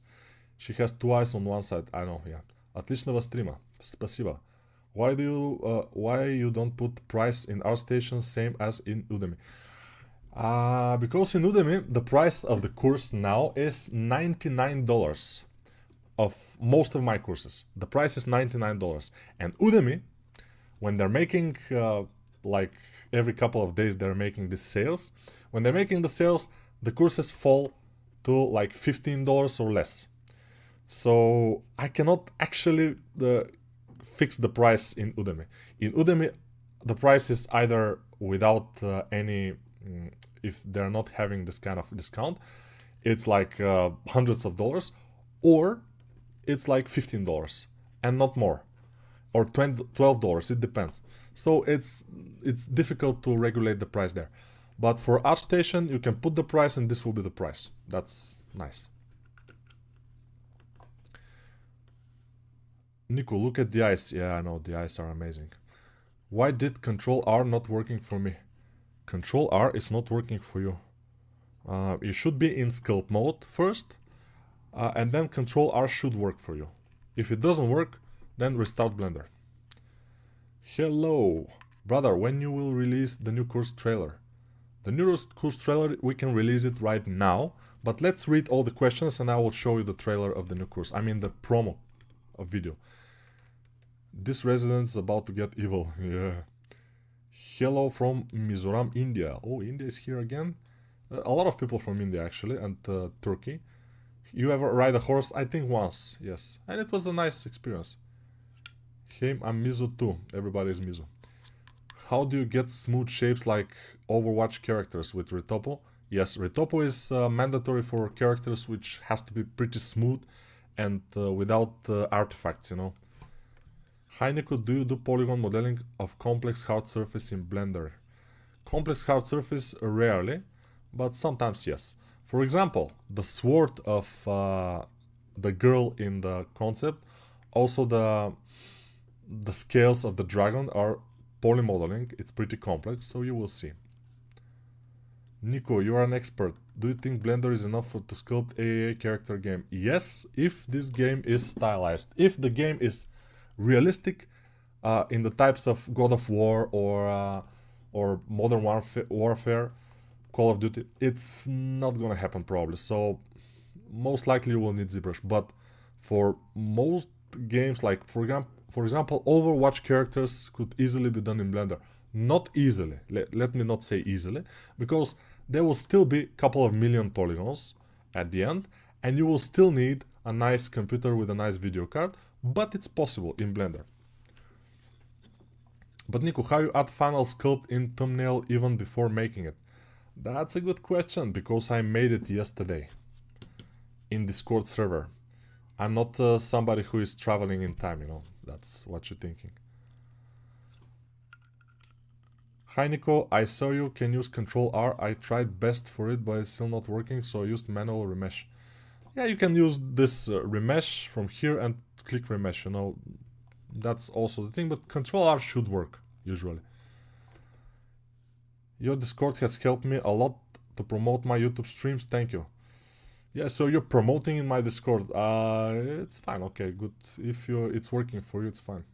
A: She has two eyes on one side. I know, yeah. Отличного стрима. Спасибо. Why you don't put price in ArtStation same as in Udemy? Because in Udemy the price of the course now is $99 of most of my courses. The price is $99, and Udemy, when they're making like every couple of days they're making these sales. When they're making the sales, the courses fall to like $15 or less. So I cannot actually fix the price in Udemy. In Udemy, the price is either without any, if they're not having this kind of discount, it's like hundreds of dollars, or it's like $15 and not more. Or $12, it depends. So it's difficult to regulate the price there. But for ArtStation, you can put the price and this will be the price. That's nice. Nico, look at the eyes. Yeah, I know, the eyes are amazing. Why did Control R not working for me? Control R is not working for you. You should be in sculpt mode first, and then Control R should work for you. If it doesn't work, then restart Blender. Hello, brother, when you will release the new course trailer? The new course trailer, we can release it right now, but let's read all the questions and I will show you the trailer of the new course. I mean the promo of video. This resident is about to get evil. Yeah. Hello from Mizoram, India. Oh, India is here again? A lot of people from India actually, and Turkey. You ever ride a horse? I think once, yes. And it was a nice experience. Hey, I'm Mizu too. Everybody is Mizu. How do you get smooth shapes like Overwatch characters with Retopo? Yes, Retopo is mandatory for characters which has to be pretty smooth and without artifacts, you know. Hi Nico, do you do polygon modeling of complex hard surface in Blender? Complex hard surface rarely, but sometimes yes. For example, the sword of the girl in the concept, also the scales of the dragon are polymodeling. It's pretty complex, so you will see. Nico, you are an expert. Do you think Blender is enough to sculpt AAA character game? Yes, if this game is stylized. If the game is realistic in the types of God of War or Modern Warfare, Call of Duty, it's not gonna happen probably. So most likely you will need ZBrush. But for most games, like for example, Overwatch characters could easily be done in Blender. Not easily. Let me not say easily, because there will still be a couple of million polygons at the end, and you will still need a nice computer with a nice video card, but it's possible in Blender. But Nico, how you add final sculpt in thumbnail even before making it? That's a good question, because I made it yesterday in Discord server. I'm not somebody who is traveling in time, you know. That's what you're thinking. Hi Nico, I saw you can use Control R. I tried best for it, but it's still not working, so I used manual remesh. Yeah, you can use this remesh from here and click remesh, you know. That's also the thing, but Control R should work, usually. Your Discord has helped me a lot to promote my YouTube streams, thank you. Yeah, so you're promoting in my Discord. It's fine, okay, good. If it's working for you, it's fine.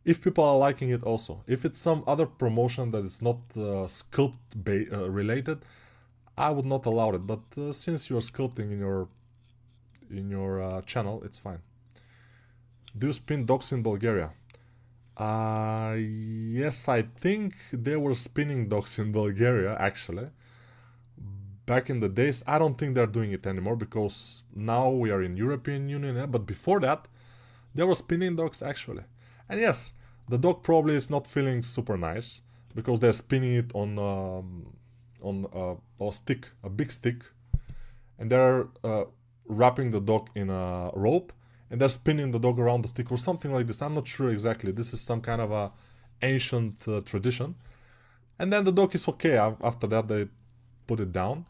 A: If people are liking it also. If it's some other promotion that is not sculpt related, I would not allow it. But since you're sculpting in your channel, it's fine. Do you spin dogs in Bulgaria? Yes, I think they were spinning dogs in Bulgaria, actually. Back in the days, I don't think they're doing it anymore, because now we are in European Union, but before that, they were spinning dogs, actually. And yes, the dog probably is not feeling super nice, because they're spinning it on a stick, a big stick, and they're wrapping the dog in a rope, and they're spinning the dog around the stick or something like this. I'm not sure exactly. This is some kind of a ancient tradition. And then the dog is okay. After that, they put it down.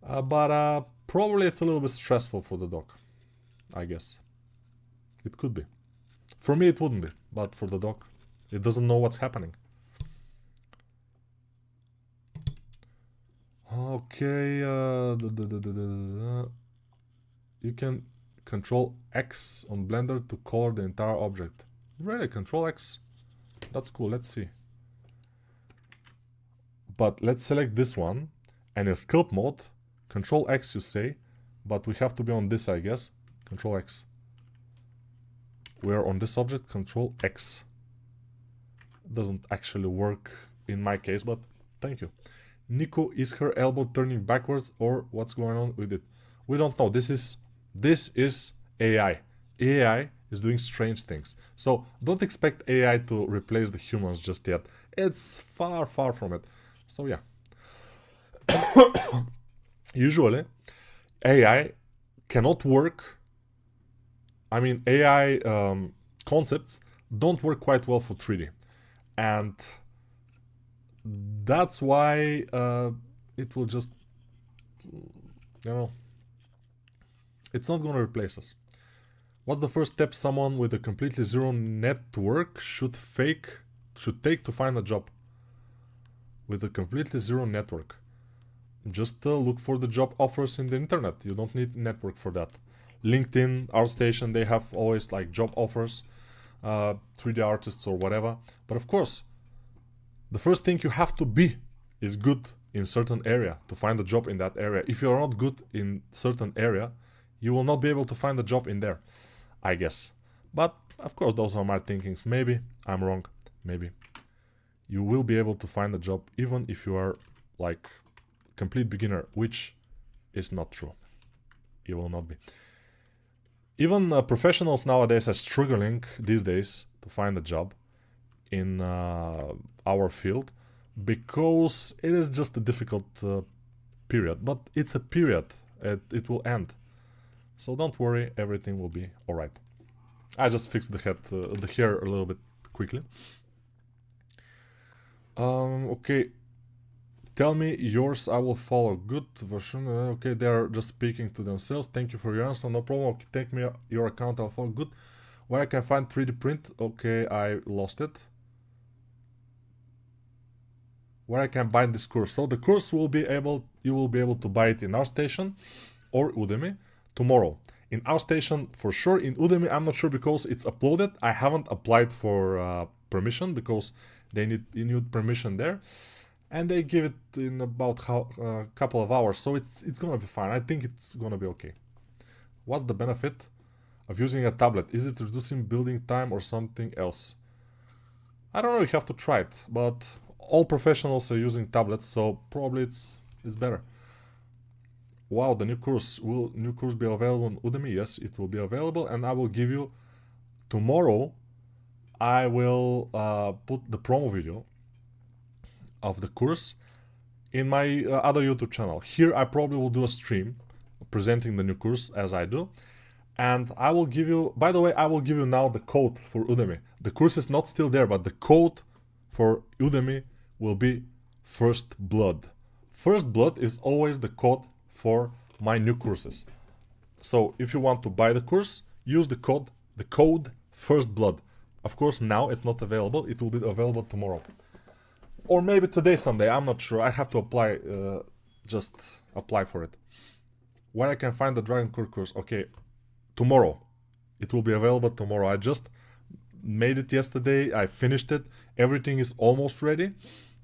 A: But probably it's a little bit stressful for the dog, I guess. It could be. For me, it wouldn't be, but for the dog, it doesn't know what's happening. Okay, you can Control X on Blender to color the entire object. Really? Control X? That's cool, let's see. But let's select this one, and in sculpt mode, Control X you say, but we have to be on this, I guess. Control X. We're on this object, Control X. Doesn't actually work in my case, but thank you. Nico, is her elbow turning backwards, or what's going on with it? We don't know. This is AI. AI is doing strange things. So don't expect AI to replace the humans just yet. It's far, far from it. So yeah. Usually, AI cannot work. I mean, AI concepts don't work quite well for 3D. And that's why it will just, you know, it's not going to replace us. What's the first step someone with a completely zero network should take to find a job? With a completely zero network. Just look for the job offers in the internet. You don't need network for that. LinkedIn, ArtStation, they have always like job offers, 3D artists or whatever. But of course, the first thing you have to be is good in certain area to find a job in that area. If you're not good in certain area, you will not be able to find a job in there, I guess. But of course, those are my thinkings. Maybe I'm wrong. Maybe you will be able to find a job even if you are like complete beginner, which is not true. You will not be. Even professionals nowadays are struggling these days to find a job in our field, because it is just a difficult period. But it's a period. It will end. So don't worry, everything will be alright. I just fixed the hair a little bit quickly. Okay. Tell me yours, I will follow. Good version. Okay, they're just speaking to themselves. Thank you for your answer. No problem. Okay, take me your account, I'll follow. Good. Where I can find 3D print? Okay, I lost it. Where I can buy this course? So the course you will be able to buy it in ArtStation or Udemy tomorrow. In ArtStation for sure. In Udemy I'm not sure, because it's uploaded. I haven't applied for permission, because you need permission there. And they give it in about a couple of hours, so it's gonna be fine. I think it's gonna be okay. What's the benefit of using a tablet? Is it reducing building time or something else? I don't know, you have to try it, but all professionals are using tablets, so probably it's better. Wow, the new course. Will new course be available on Udemy? Yes, it will be available, and I will give you tomorrow. I will put the promo video of the course in my other YouTube channel. Here I probably will do a stream presenting the new course as I do. And I will give you, by the way, I will give you now the code for Udemy. The course is not still there, but the code for Udemy will be First Blood. First Blood is always the code for my new courses. So if you want to buy the course, use the code First Blood. Of course, now it's not available. It will be available tomorrow. Or maybe today, someday. I'm not sure. I have to apply, just apply for it. Where I can find the Dragon course? Okay, tomorrow. It will be available tomorrow. I just made it yesterday. I finished it. Everything is almost ready.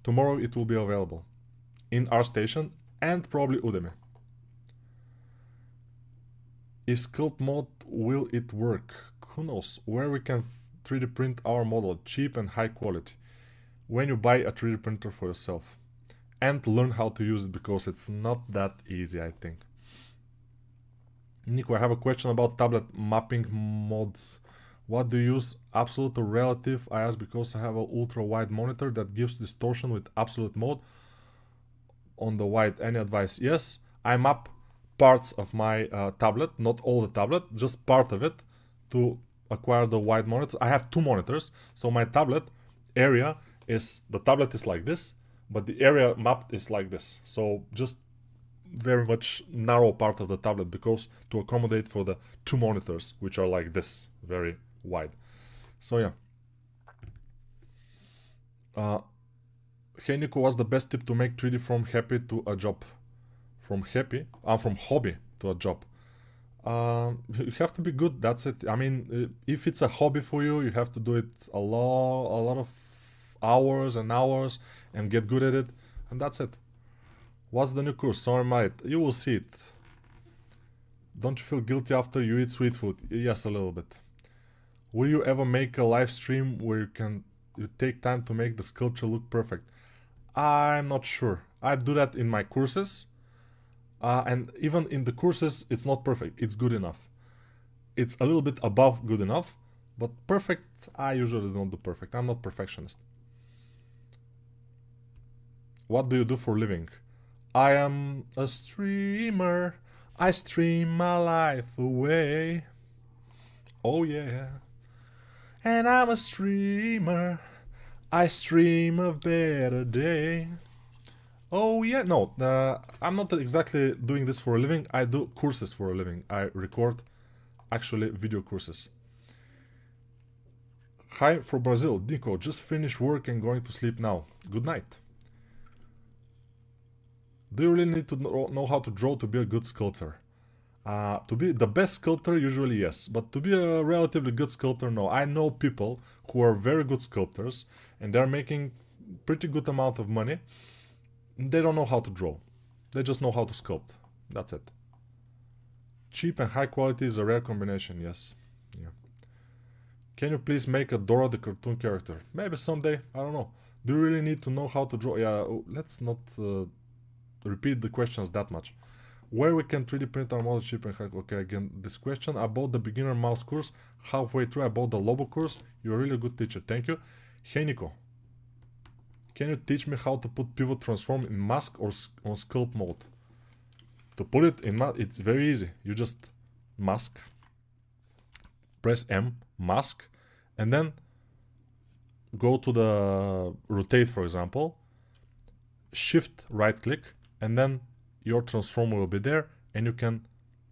A: Tomorrow it will be available in ArtStation and probably Udemy. Is Sculpt mode, will it work? Who knows? Where we can 3D print our model, cheap and high quality. When you buy a 3D printer for yourself. And learn how to use it, because it's not that easy, I think. Nico, I have a question about tablet mapping modes. What do you use, absolute or relative? I ask because I have an ultra wide monitor that gives distortion with absolute mode on the wide. Any advice? Yes, I map parts of my tablet, not all the tablet, just part of it to acquire the wide monitor. I have two monitors, so my tablet area is, the tablet is like this, but the area mapped is like this. So just very much narrow part of the tablet, because to accommodate for the two monitors, which are like this, very wide. So yeah. Hey Nico, what's the best tip to make 3D from happy to a job? From hobby to a job. You have to be good, that's it. I mean, if it's a hobby for you, you have to do it a lot of hours and hours and get good at it, and that's it. What's the new course? Sorry, mate. You will see it. Don't you feel guilty after you eat sweet food? Yes, a little bit. Will you ever make a live stream where you take time to make the sculpture look perfect? I'm not sure. I do that in my courses. And even in the courses, it's not perfect. It's good enough. It's a little bit above good enough. But perfect, I usually don't do perfect. I'm not perfectionist. What do you do for a living? I am a streamer. I stream my life away. Oh yeah. And I'm a streamer. I stream a better day. Oh yeah, no, I'm not exactly doing this for a living. I do courses for a living. I record actually video courses. Hi from Brazil, Nico, just finished work and going to sleep now. Good night. Do you really need to know how to draw to be a good sculptor? To be the best sculptor, usually yes, but to be a relatively good sculptor, no. I know people who are very good sculptors and they're making pretty good amount of money. They don't know how to draw. They just know how to sculpt. That's it. Cheap and high quality is a rare combination, yes. Yeah. Can you please make a Dora the cartoon character? Maybe someday, I don't know. Do you really need to know how to draw? Yeah, let's not repeat the questions that much. Where we can 3D print our model cheap and high. Okay, again, this question about the beginner mouse course. Halfway through, I bought the Lobo course. You're a really good teacher. Thank you. Hey Nico. Can you teach me how to put pivot transform in mask or on sculpt mode? To put it in mask, it's very easy. You just mask, press M, mask, and then go to the rotate, for example, shift right click, and then your transformer will be there and you can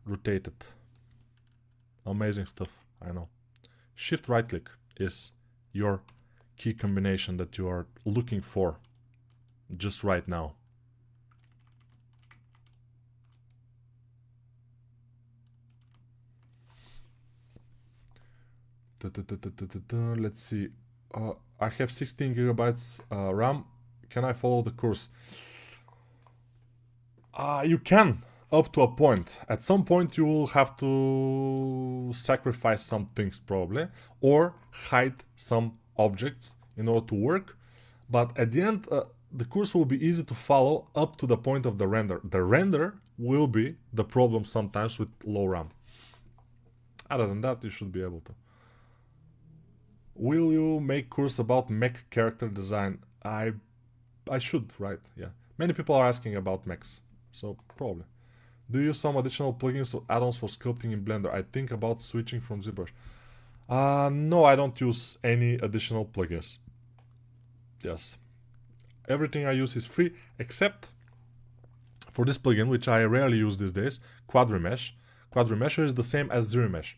A: rotate it. Amazing stuff, I know. Shift right click is your key combination that you are looking for just right now. Let's see. I have 16 gigabytes RAM. Can I follow the course? You can, up to a point. At some point you will have to sacrifice some things probably, or hide some objects in order to work. But at the end, the course will be easy to follow up to the point of the render. The render will be the problem sometimes with low RAM. Other than that, you should be able to. Will you make course about mech character design? I should, right? Yeah. Many people are asking about mechs, so probably. Do you use some additional plugins or add-ons for sculpting in Blender? I think about switching from ZBrush. No, I don't use any additional plugins. Yes. Everything I use is free, except for this plugin, which I rarely use these days, QuadRemesh. QuadRemesher is the same as ZRemesh.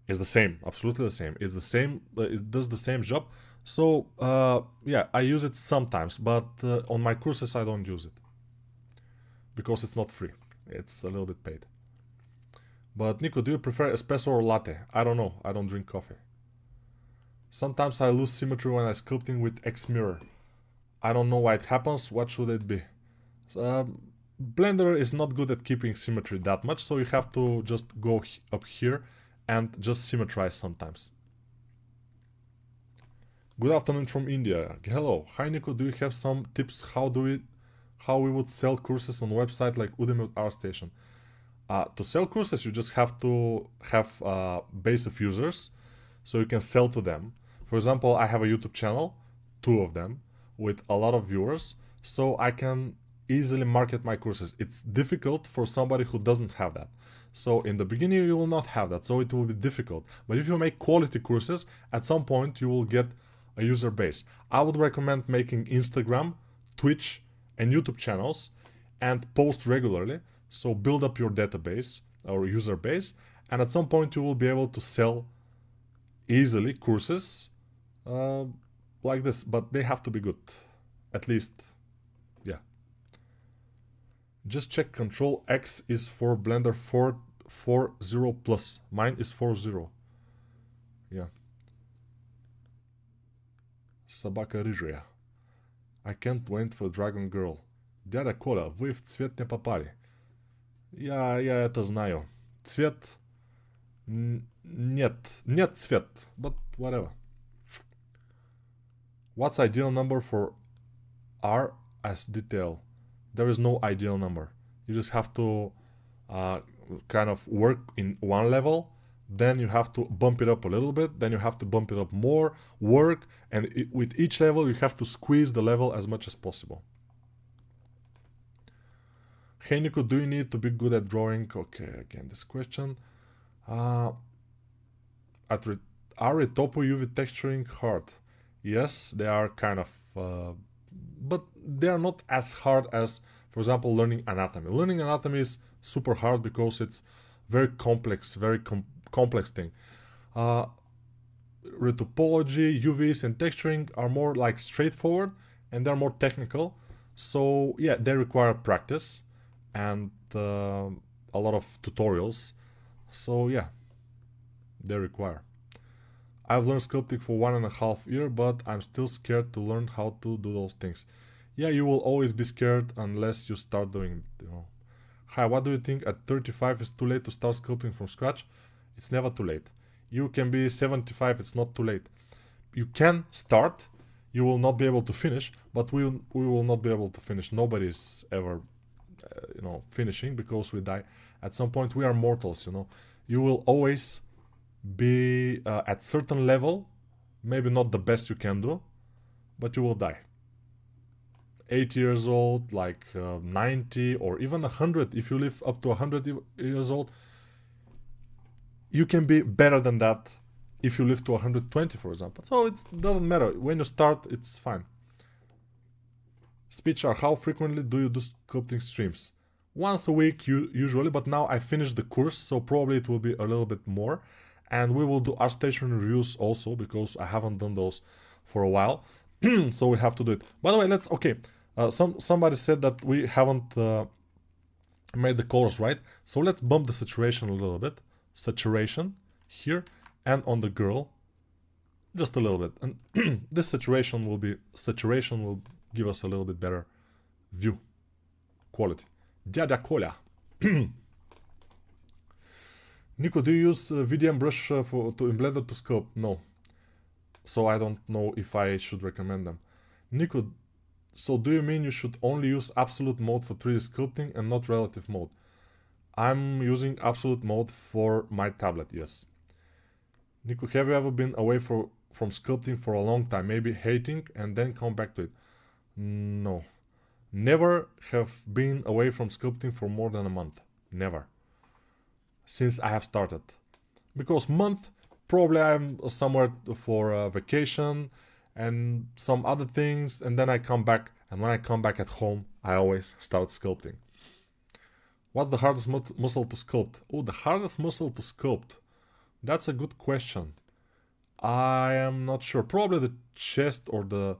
A: It's the same, absolutely the same. It's the same, it does the same job. So, yeah, I use it sometimes, but on my courses I don't use it. Because it's not free. It's a little bit paid. But Nico, do you prefer espresso or latte? I don't know. I don't drink coffee. Sometimes I lose symmetry when I'm sculpting with X-Mirror. I don't know why it happens. What should it be? Blender is not good at keeping symmetry that much, so you have to just go up here and just symmetrize sometimes. Good afternoon from India. Hello. Hi Nico, do you have some tips how we would sell courses on a website like Udemy or ArtStation? To sell courses, you just have to have a base of users so you can sell to them. For example, I have a YouTube channel, 2 of them, with a lot of viewers, so I can easily market my courses. It's difficult for somebody who doesn't have that. So in the beginning, you will not have that, so it will be difficult. But if you make quality courses, at some point you will get a user base. I would recommend making Instagram, Twitch, and YouTube channels and post regularly. So build up your database or user base, and at some point you will be able to sell easily courses like this, but they have to be good. At least, yeah. Just check Control X is for Blender 4.0 plus. Mine is 4.0. Yeah. Собака рыжая. I can't wait for Dragon Girl. Дядя Коля, вы в цвет не попали. Я это знаю. Цвет... Нет цвет. But whatever. What's ideal number for R as detail? There is no ideal number. You just have to kind of work in one level. Then you have to bump it up a little bit. Then you have to bump it up more. Work. And with each level, you have to squeeze the level as much as possible. Hey Nico, do you need to be good at drawing? Okay, again, this question. Are Retopo UV texturing hard? Yes, they are kind of... but they are not as hard as, for example, learning anatomy. Learning anatomy is super hard because it's very complex, complex thing. Retopology, UVs, and texturing are more like straightforward, and they're more technical. So yeah, they require practice and a lot of tutorials. So yeah, they require. I've learned sculpting for 1.5 years, but I'm still scared to learn how to do those things. Yeah, you will always be scared unless you start doing it, you know. Hi, what do you think at 35 is too late to start sculpting from scratch? It's never too late. You can be 75, it's not too late. You can start, you will not be able to finish, but we will not be able to finish. Nobody is ever, you know, finishing because we die. At some point we are mortals, you know. You will always be at certain level, maybe not the best you can do, but you will die. 80 years old, like 90 or even 100, if you live up to 100 years old, you can be better than that if you live to 120, for example. So it doesn't matter. When you start, it's fine. Speechar, how frequently do you do sculpting streams? Once a week usually, but now I finished the course, so probably it will be a little bit more. And we will do ArtStation reviews also, because I haven't done those for a while. So we have to do it. By the way, okay. Somebody said that we haven't made the colors right. So let's bump the saturation a little bit. Saturation here and on the girl. Just a little bit. And this saturation will give us a little bit better view quality. Дядя Коля. Nico, do you use VDM brush in Blender to sculpt? No. so I don't know if I should recommend them. Nico, so do you mean you should only use absolute mode for 3D sculpting and not relative mode? I'm using absolute mode for my tablet, yes. Nico, have you ever been away from sculpting for a long time, maybe hating, and then come back to it? No. Never have been away from sculpting for more than a month. Never. Since I have started. Because month, probably I'm somewhere for a vacation and some other things, and then I come back, and when I come back at home, I always start sculpting. What's the hardest muscle to sculpt? Oh, the hardest muscle to sculpt. That's a good question. I am not sure. Probably the chest or the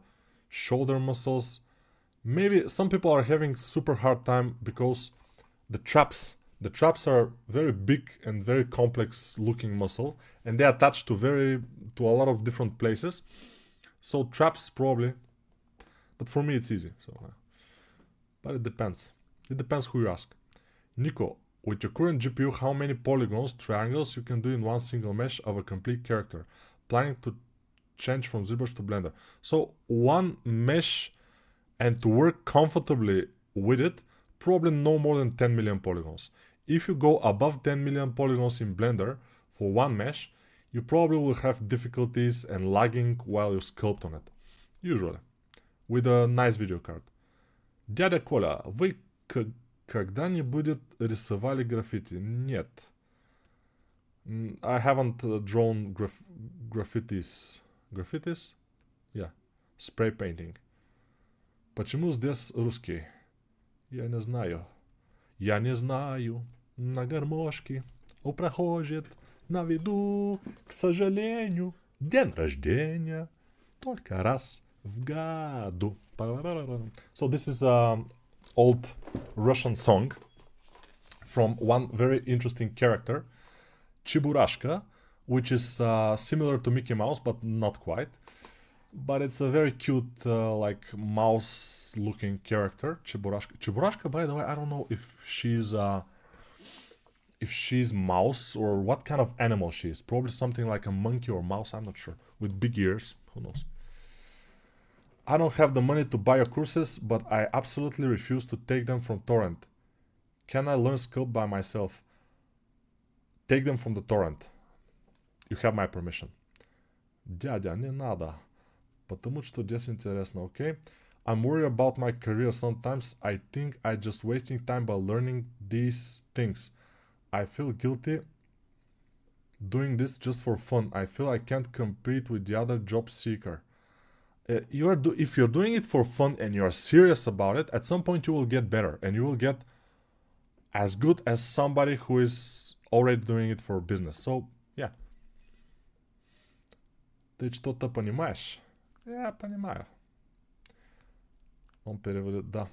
A: shoulder muscles. Maybe some people are having super hard time because the traps are very big and very complex looking muscle, and they attach to a lot of different places. So traps probably, but for me it's easy. But it depends. It depends who you ask. Nico, with your current GPU, how many polygons, triangles you can do in one single mesh of a complete character? Planning to change from ZBrush to Blender. So one mesh, and to work comfortably with it, probably no more than 10 million polygons. If you go above 10 million polygons in Blender for one mesh, you probably will have difficulties and lagging while you sculpt on it. Usually. With a nice video card. Дядя Коля, вы когда-нибудь рисовали граффити? Нет. I haven't drawn graffitis. Graffitis? Yeah. Spray painting. Почему здесь русский? Я не знаю. Я не знаю. На гармошке у прохожих на виду, к сожалению, день рождения только раз в году. So this is an old Russian song from one very interesting character, Чебурашка, which is similar to Mickey Mouse, but not quite. But it's a very cute, like mouse-looking character, Чебурашка. Чебурашка, by the way, I don't know if she's mouse or what kind of animal she is. Probably something like a monkey or mouse, I'm not sure. With big ears, who knows. I don't have the money to buy your courses, but I absolutely refuse to take them from torrent. Can I learn sculpt by myself? Take them from the torrent. You have my permission. Дядя, не надо. Потому что здесь интересно, okay? I'm worried about my career. Sometimes I think I'm just wasting time by learning these things. I feel guilty doing this just for fun. I feel I can't compete with the other job seeker. If you're doing it for fun and you're serious about it, at some point you will get better and you will get as good as somebody who is already doing it for business. So, yeah. Ты что-то понимаешь? Я понимаю. Он переводит, да.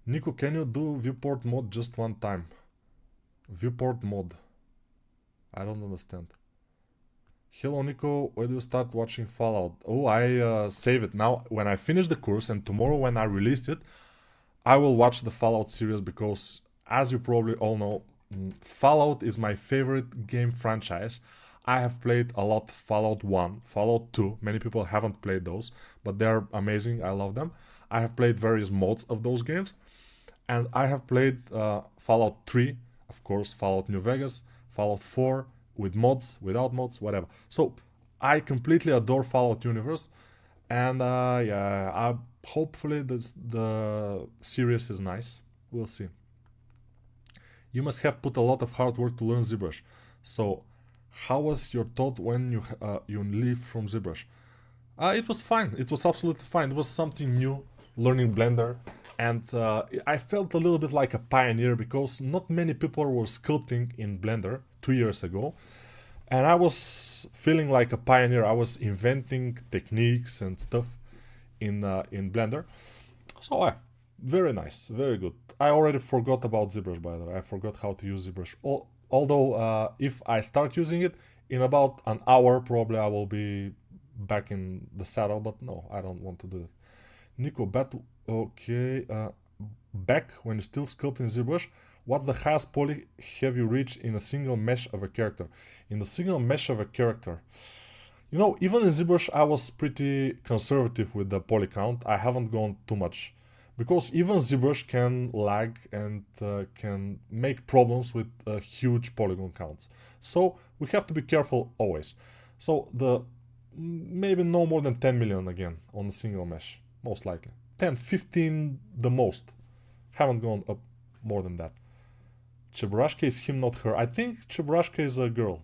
A: Nico, can you do viewport mode just one time? Viewport mode. I don't understand. Hello, Nico. When do you start watching Fallout? Oh, I save it now. When I finish the course and tomorrow when I release it, I will watch the Fallout series because, as you probably all know, Fallout is my favorite game franchise. I have played a lot Fallout 1, Fallout 2. Many people haven't played those, but they're amazing. I love them. I have played various mods of those games. And I have played Fallout 3, of course, Fallout New Vegas, Fallout 4, with mods, without mods, whatever. So, I completely adore Fallout universe. And yeah, hopefully the series is nice. We'll see. You must have put a lot of hard work to learn ZBrush. So, how was your thought when you leave from ZBrush? It was fine. It was absolutely fine. It was something new, learning Blender. And I felt a little bit like a pioneer because not many people were sculpting in Blender 2 years ago. And I was feeling like a pioneer. I was inventing techniques and stuff in Blender. So very nice, very good. I already forgot about ZBrush, by the way. I forgot how to use ZBrush. Although if I start using it, in about an hour probably I will be back in the saddle, but no, I don't want to do it. Nico, back when you're still sculpting ZBrush, what's the highest poly have you reached in a single mesh of a character? In a single mesh of a character, You know, even in ZBrush, I was pretty conservative with the poly count. I haven't gone too much because even ZBrush can lag and can make problems with huge polygon counts. So we have to be careful always. So the maybe no more than 10 million again on a single mesh, most likely. 10, 15 the most. Haven't gone up more than that. Cheburashka is him, not her. I think Cheburashka is a girl.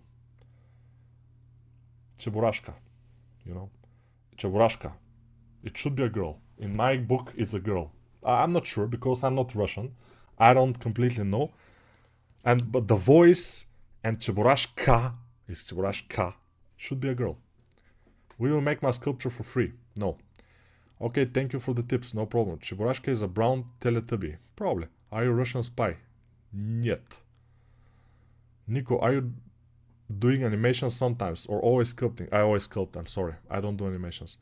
A: Cheburashka, you know, Cheburashka. It should be a girl. In my book, it's a girl. I'm not sure because I'm not Russian. I don't completely know. But the voice and Cheburashka is Cheburashka should be a girl. We will make my sculpture for free. No. Okay, thank you for the tips. No problem. Cheburashka is a brown Teletubby. Probably. Are you a Russian spy? Нет. Nico, are you doing animations sometimes or always sculpting? I always sculpt, I'm sorry. I don't do animations.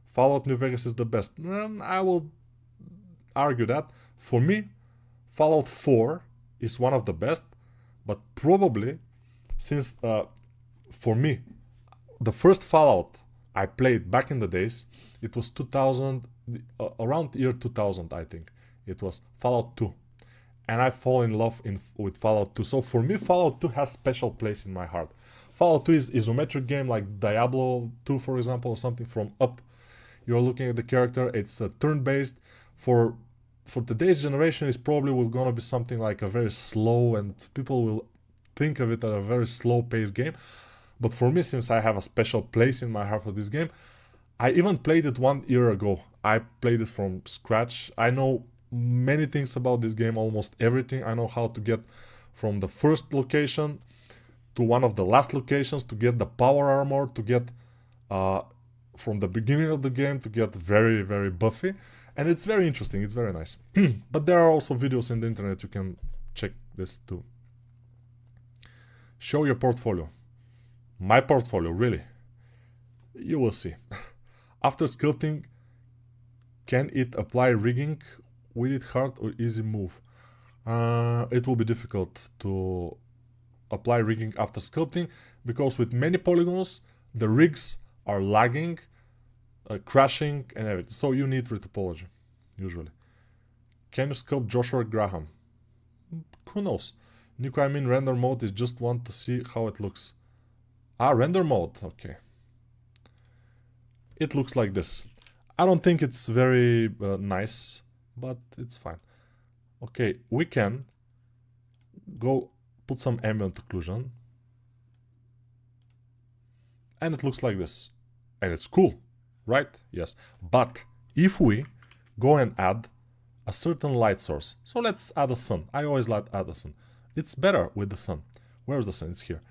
A: Fallout New Vegas is the best. I will argue that. For me, Fallout 4 is one of the best, but probably since for me, the first Fallout I played back in the days, it was 2000, around year 2000, I think. It was Fallout 2. And I fall in love with Fallout 2. So for me, Fallout 2 has special place in my heart. Fallout 2 is isometric game like Diablo 2, for example, or something from up. You're looking at the character. It's turn-based. For today's generation, it's probably gonna be something like a very slow, and people will think of it as a very slow-paced game. But for me, since I have a special place in my heart for this game, I even played it 1 year ago. I played it from scratch. I know many things about this game, almost everything. I know how to get from the first location to one of the last locations, to get the power armor, to get from the beginning of the game to get very, very buffy. And it's very interesting, it's very nice. But there are also videos in the internet, you can check this too. Show your portfolio. My portfolio, really? You will see. After sculpting, can it apply rigging? Will it hard or easy move? It will be difficult to apply rigging after sculpting because with many polygons, the rigs are lagging, crashing and everything. So you need retopology, usually. Can you sculpt Joshua Graham? Who knows? Nico, I mean render mode is just want to see how it looks. Render mode, okay. It looks like this. I don't think it's very nice, but it's fine. Okay, we can go put some ambient occlusion. And it looks like this. And it's cool, right? Yes. But if we go and add a certain light source. So let's add a sun. I always like add a sun. It's better with the sun. Where's the sun? It's here.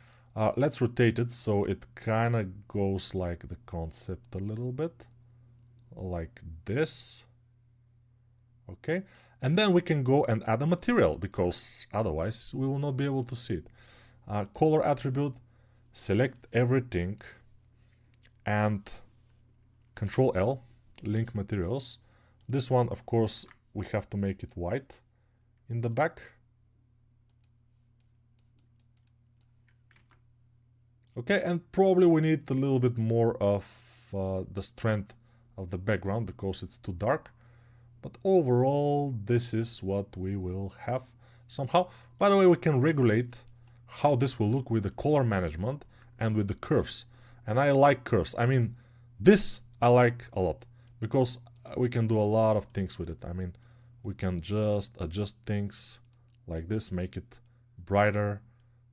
A: Let's rotate it so it kind of goes like the concept a little bit. Like this. Okay. And then we can go and add a material because otherwise we will not be able to see it. Color attribute, select everything and Control L, link materials. This one, of course, we have to make it white in the back. Okay, and probably we need a little bit more of the strength of the background because it's too dark. But overall, this is what we will have somehow. By the way, we can regulate how this will look with the color management and with the curves. And I like curves. I mean, this I like a lot because we can do a lot of things with it. I mean, we can just adjust things like this, make it brighter,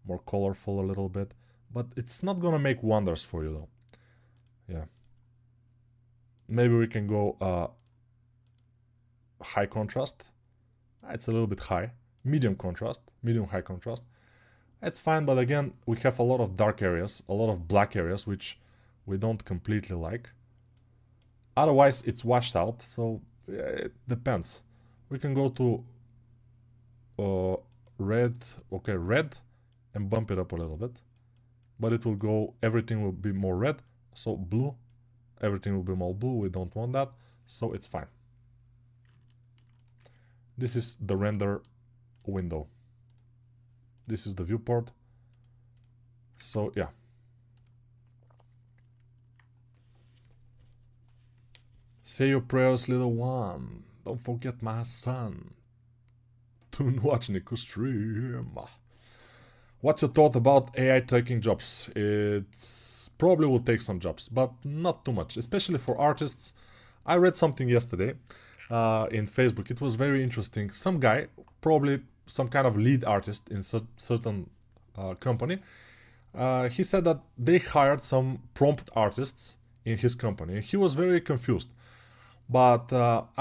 A: more colorful a little bit. But it's not gonna make wonders for you though. Yeah. Maybe we can go high contrast. It's a little bit high. Medium contrast, medium high contrast. It's fine, but again, we have a lot of dark areas, a lot of black areas, which we don't completely like. Otherwise, it's washed out, so it depends. We can go to red, okay, red, and bump it up a little bit. But it will go, everything will be more red, so blue, everything will be more blue, we don't want that, so it's fine. This is the render window. This is the viewport. So yeah. Say your prayers, little one. Don't forget my son. To watch Nico stream. What's your thought about AI taking jobs? It's probably will take some jobs, but not too much, especially for artists. I read something yesterday in Facebook. It was very interesting. Some guy, probably some kind of lead artist in certain company, he said that they hired some prompt artists in his company. He was very confused. But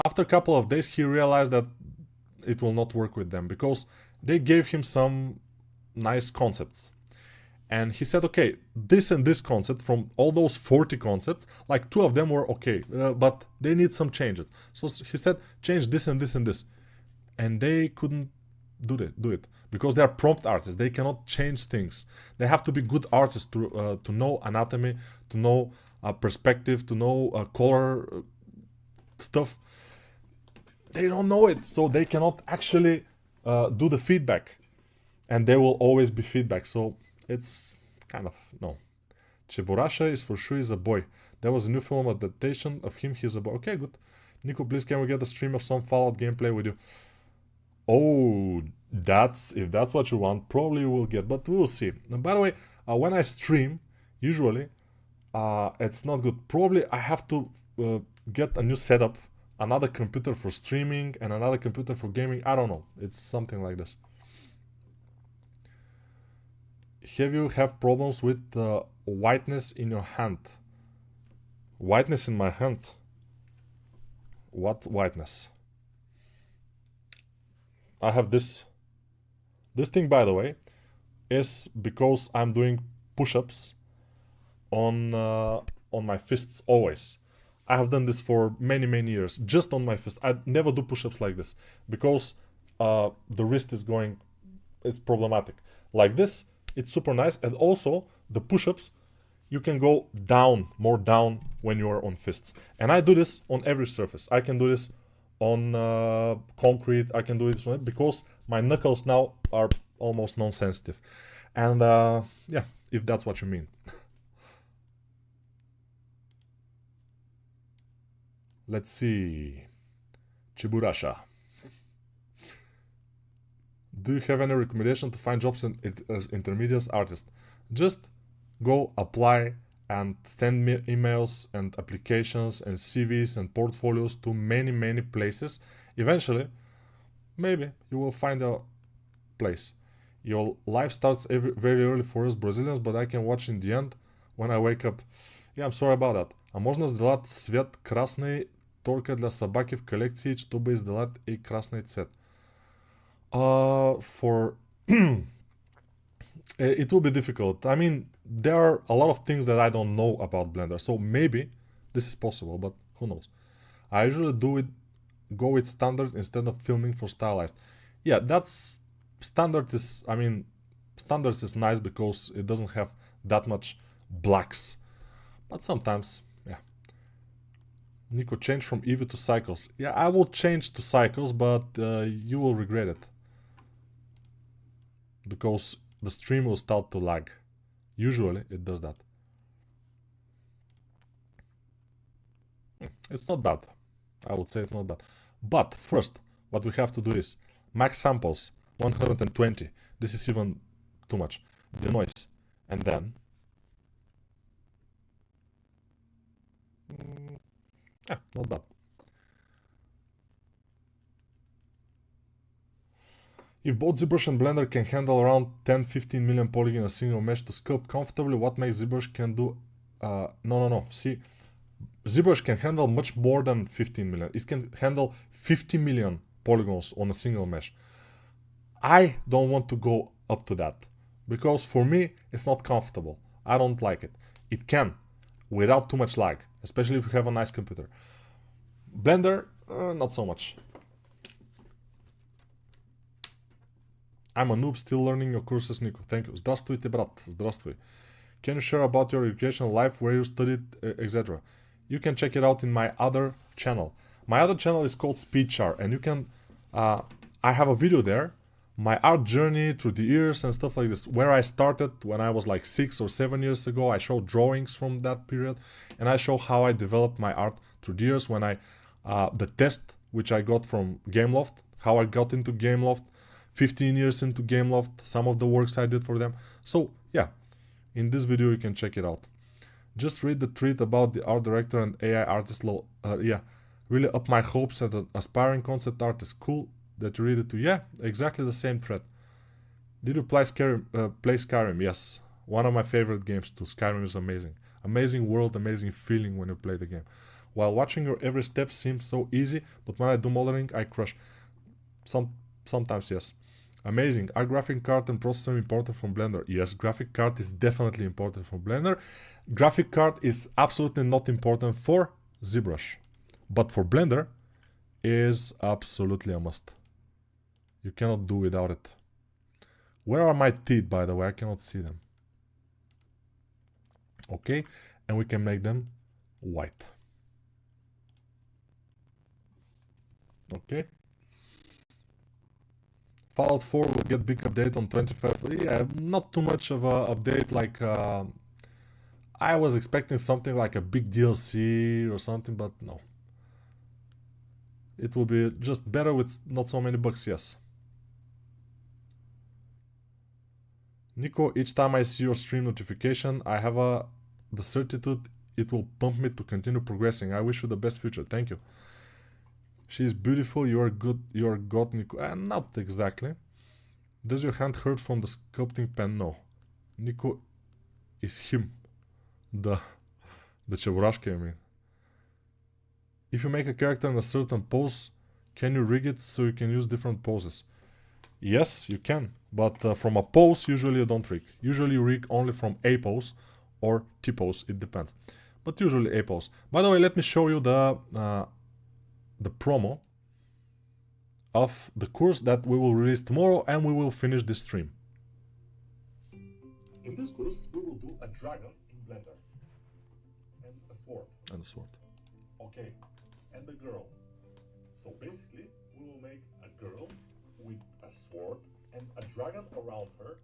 A: after a couple of days, he realized that it will not work with them because they gave him some nice concepts. And he said, okay, this and this concept from all those 40 concepts, like 2 of them were okay, but they need some changes. So he said, change this and this and this. And they couldn't do it because they are prompt artists. They cannot change things. They have to be good artists to know anatomy, to know perspective, to know color stuff. They don't know it, so they cannot actually do the feedback, and there will always be feedback. So it's kind of no. Cheburasha is for sure is a boy. There was a new film adaptation of him. He's a boy. Okay, good. Nico, please can we get a stream of some Fallout gameplay with you? Oh, if that's what you want, probably you will get, but we'll see. And by the way, when I stream, usually it's not good. Probably I have to get a new setup, another computer for streaming and another computer for gaming. I don't know. It's something like this. Have you problems with whiteness in your hand? Whiteness in my hand? What whiteness? I have this. This thing, by the way, is because I'm doing push-ups on my fists always. I have done this for many years, just on my fist. I never do push-ups like this because the wrist is going, it's problematic. Like this, it's super nice, and also the push-ups, you can go down, more down when you are on fists. And I do this on every surface. I can do this on concrete. I can do this on it because my knuckles now are almost non-sensitive. And yeah, if that's what you mean. Let's see. Chiburasha. Do you have any recommendation to find jobs as intermediate artist? Just go apply and send me emails and applications and CVs and portfolios to many places. Eventually, maybe you will find a place. Your life starts very early for us Brazilians, but I can watch in the end when I wake up. Yeah, I'm sorry about that. А можно сделать цвет красный только для собаки в коллекции, чтобы сделать и красный цвет? For it will be difficult. I mean, there are a lot of things that I don't know about Blender, so maybe this is possible, but who knows. I usually go with standard instead of filming for stylized. Yeah, that's standard is, I mean, standards is nice because it doesn't have that much blacks, but sometimes, yeah. Nico, change from Eevee to Cycles. Yeah, I will change to Cycles, but you will regret it because the stream will start to lag. Usually it does that. It's not bad. I would say it's not bad. But first, what we have to do is max samples 120. This is even too much. The noise. And then yeah, not bad. If both ZBrush and Blender can handle around 10-15 million polygons in a single mesh to sculpt comfortably, what makes ZBrush can do? No. See, ZBrush can handle much more than 15 million. It can handle 50 million polygons on a single mesh. I don't want to go up to that because for me it's not comfortable. I don't like it. It can, without too much lag, especially if you have a nice computer. Blender, not so much. I'm a noob still learning your courses, Nico. Thank you. Здравствуйте, брат. Здравствуй. Can you share about your educational life, where you studied, etc.? You can check it out in my other channel. My other channel is called SpeedChar, and you can... I have a video there, my art journey through the years and stuff like this, where I started when I was like 6 or 7 years ago. I show drawings from that period, and I show how I developed my art through the years when the test which I got from Gameloft, how I got into Gameloft, 15 years into Gameloft, some of the works I did for them. So yeah, in this video you can check it out. Just read the tweet about the art director and AI artist. Yeah, really up my hopes as an aspiring concept artist. Cool that you read it too. Yeah, exactly the same thread. Did you play Skyrim? Yes. One of my favorite games too. Skyrim is amazing. Amazing world, amazing feeling when you play the game. While watching your every step seems so easy, but when I do modeling, I crush. Sometimes, yes. Amazing. Are graphic card and processor important from Blender? Yes, graphic card is definitely important from Blender. Graphic card is absolutely not important for ZBrush. But for Blender, is absolutely a must. You cannot do without it. Where are my teeth, by the way? I cannot see them. Okay, and we can make them white. Okay. Fallout 4 will get big update on 25th. Yeah, not too much of a update like I was expecting something like a big DLC or something, but no. It will be just better with not so many bugs, yes. Nico, each time I see your stream notification, I have the certitude it will pump me to continue progressing. I wish you the best future. Thank you. She's beautiful, you are good, you are God, Nico. Not exactly. Does your hand hurt from the sculpting pen? No. Nico is him. The Cheburashka, I mean. If you make a character in a certain pose, can you rig it so you can use different poses? Yes, you can. But from a pose, usually you don't rig. Usually you rig only from A pose or T pose, it depends. But usually A pose. By the way, let me show you the promo of the course that we will release tomorrow, and we will finish this stream. In this course, we will do a dragon in Blender. And a sword. And a sword. Okay. And a girl. So basically, we will make a girl with a sword and a dragon around her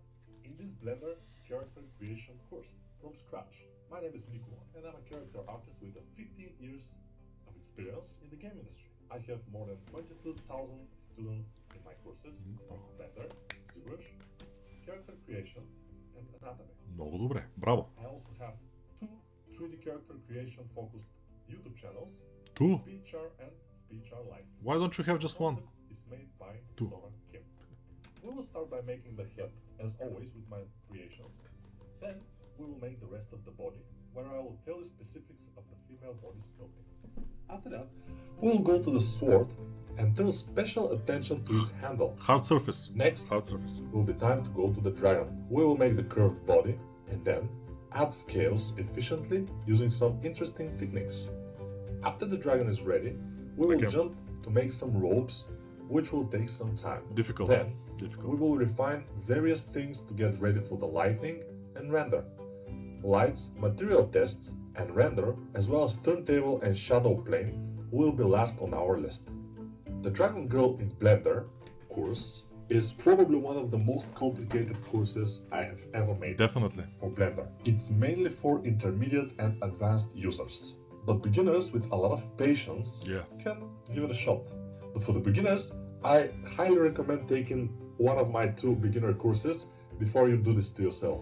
A: in this Blender character creation course from scratch. My name is Nico, and I'm a character artist with 15 years of experience in the game industry. I have more than 22,000 students in my courses on Blender, ZBrush, character creation, and anatomy. Много добре, браво! I also have 2 3D character creation focused YouTube channels, Speedchar and Speedchar Life. Why don't you have just one? It's made by Sora Kim. We will start by making the head, as always with my creations. Then we will make the rest of the body, where I will tell the specifics of the female body sculpting. After that, we will go to the sword and turn special attention to its handle. Hard surface. Next, hard surface. Will be time to go to the dragon. We will make the curved body and then add scales efficiently using some interesting techniques. After the dragon is ready, we will jump to make some robes, which will take some time. Difficult. Then, we will refine various things to get ready for the lighting and render. Lights, material tests, and render, as well as turntable and shadow plane, will be last on our list. The Dragon Girl in Blender course is probably one of the most complicated courses I have ever made. Definitely. For Blender. It's mainly for intermediate and advanced users. But beginners with a lot of patience can give it a shot. But for the beginners, I highly recommend taking one of my 2 beginner courses before you do this to yourself.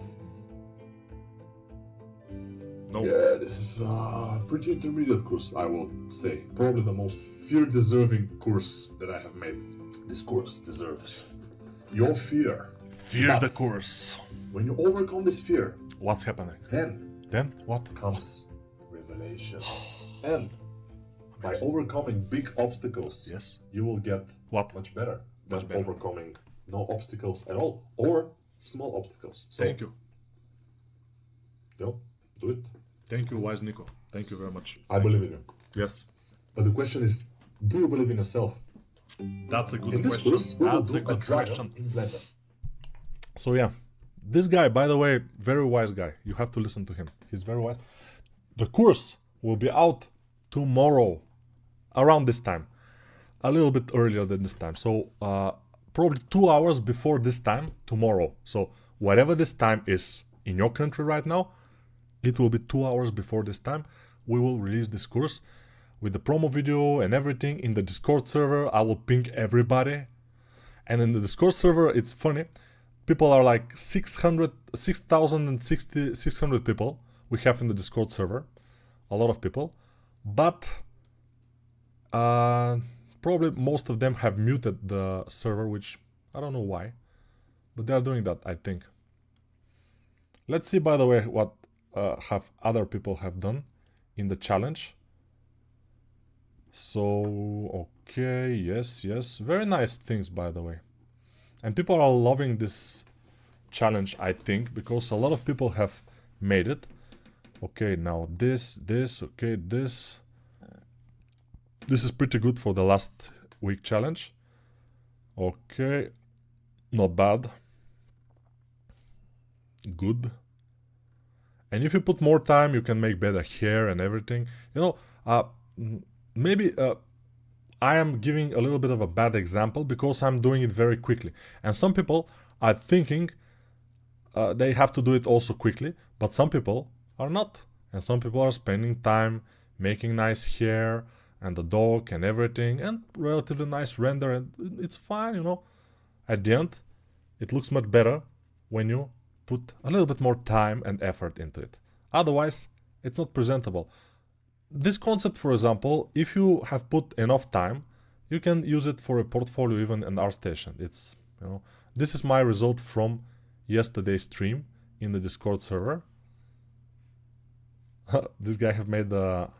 A: No. Yeah, this is a pretty intermediate course, I would say. Probably the most fear-deserving course that I have made. This course deserves your fear. Fear the course. When you overcome this fear, what's happening? Then what comes revelation. And by overcoming big obstacles, you will get much better than overcoming no obstacles at all or small obstacles. So, thank you. Do it. Thank you, wise Nico. Thank you very much. I believe in you. Yes. But the question is, do you believe in yourself? That's a good question. That's a good question. So yeah, this guy, by the way, very wise guy. You have to listen to him. He's very wise. The course will be out tomorrow, around this time. A little bit earlier than this time. So probably 2 hours before this time, tomorrow. So whatever this time is in your country right now, it will be 2 hours before this time. We will release this course with the promo video and everything in the Discord server. I will ping everybody. And in the Discord server, it's funny. People are like 6,060 people we have in the Discord server. A lot of people. But probably most of them have muted the server, which I don't know why. But they are doing that, I think. Let's see, by the way, what have other people have done in the challenge. So, okay, yes, very nice things, by the way. And people are loving this challenge, I think, because a lot of people have made it. Okay, now this, okay, this is pretty good for the last week challenge. Okay, not bad. Good. And if you put more time, you can make better hair and everything. You know, maybe I am giving a little bit of a bad example because I'm doing it very quickly. And some people are thinking they have to do it also quickly, but some people are not. And some people are spending time making nice hair and the dog and everything and relatively nice render, and it's fine, you know. At the end, it looks much better when you put a little bit more time and effort into it. Otherwise, it's not presentable. This concept, for example, if you have put enough time, you can use it for a portfolio, even an ArtStation. It's, you know, this is my result from yesterday's stream in the Discord server. This guy have made the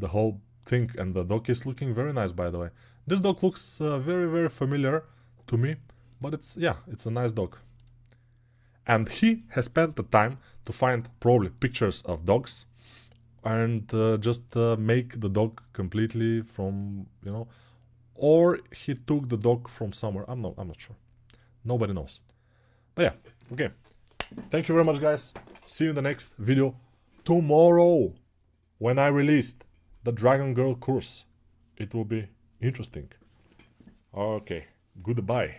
A: whole thing, and the dog is looking very nice, by the way. This dog looks very familiar to me, but it's a nice dog. And he has spent the time to find probably pictures of dogs and just make the dog completely from, you know, or he took the dog from somewhere. I'm not sure. Nobody knows. But yeah, okay. Thank you very much, guys. See you in the next video tomorrow when I released the Dragon Girl course. It will be interesting. Okay, goodbye.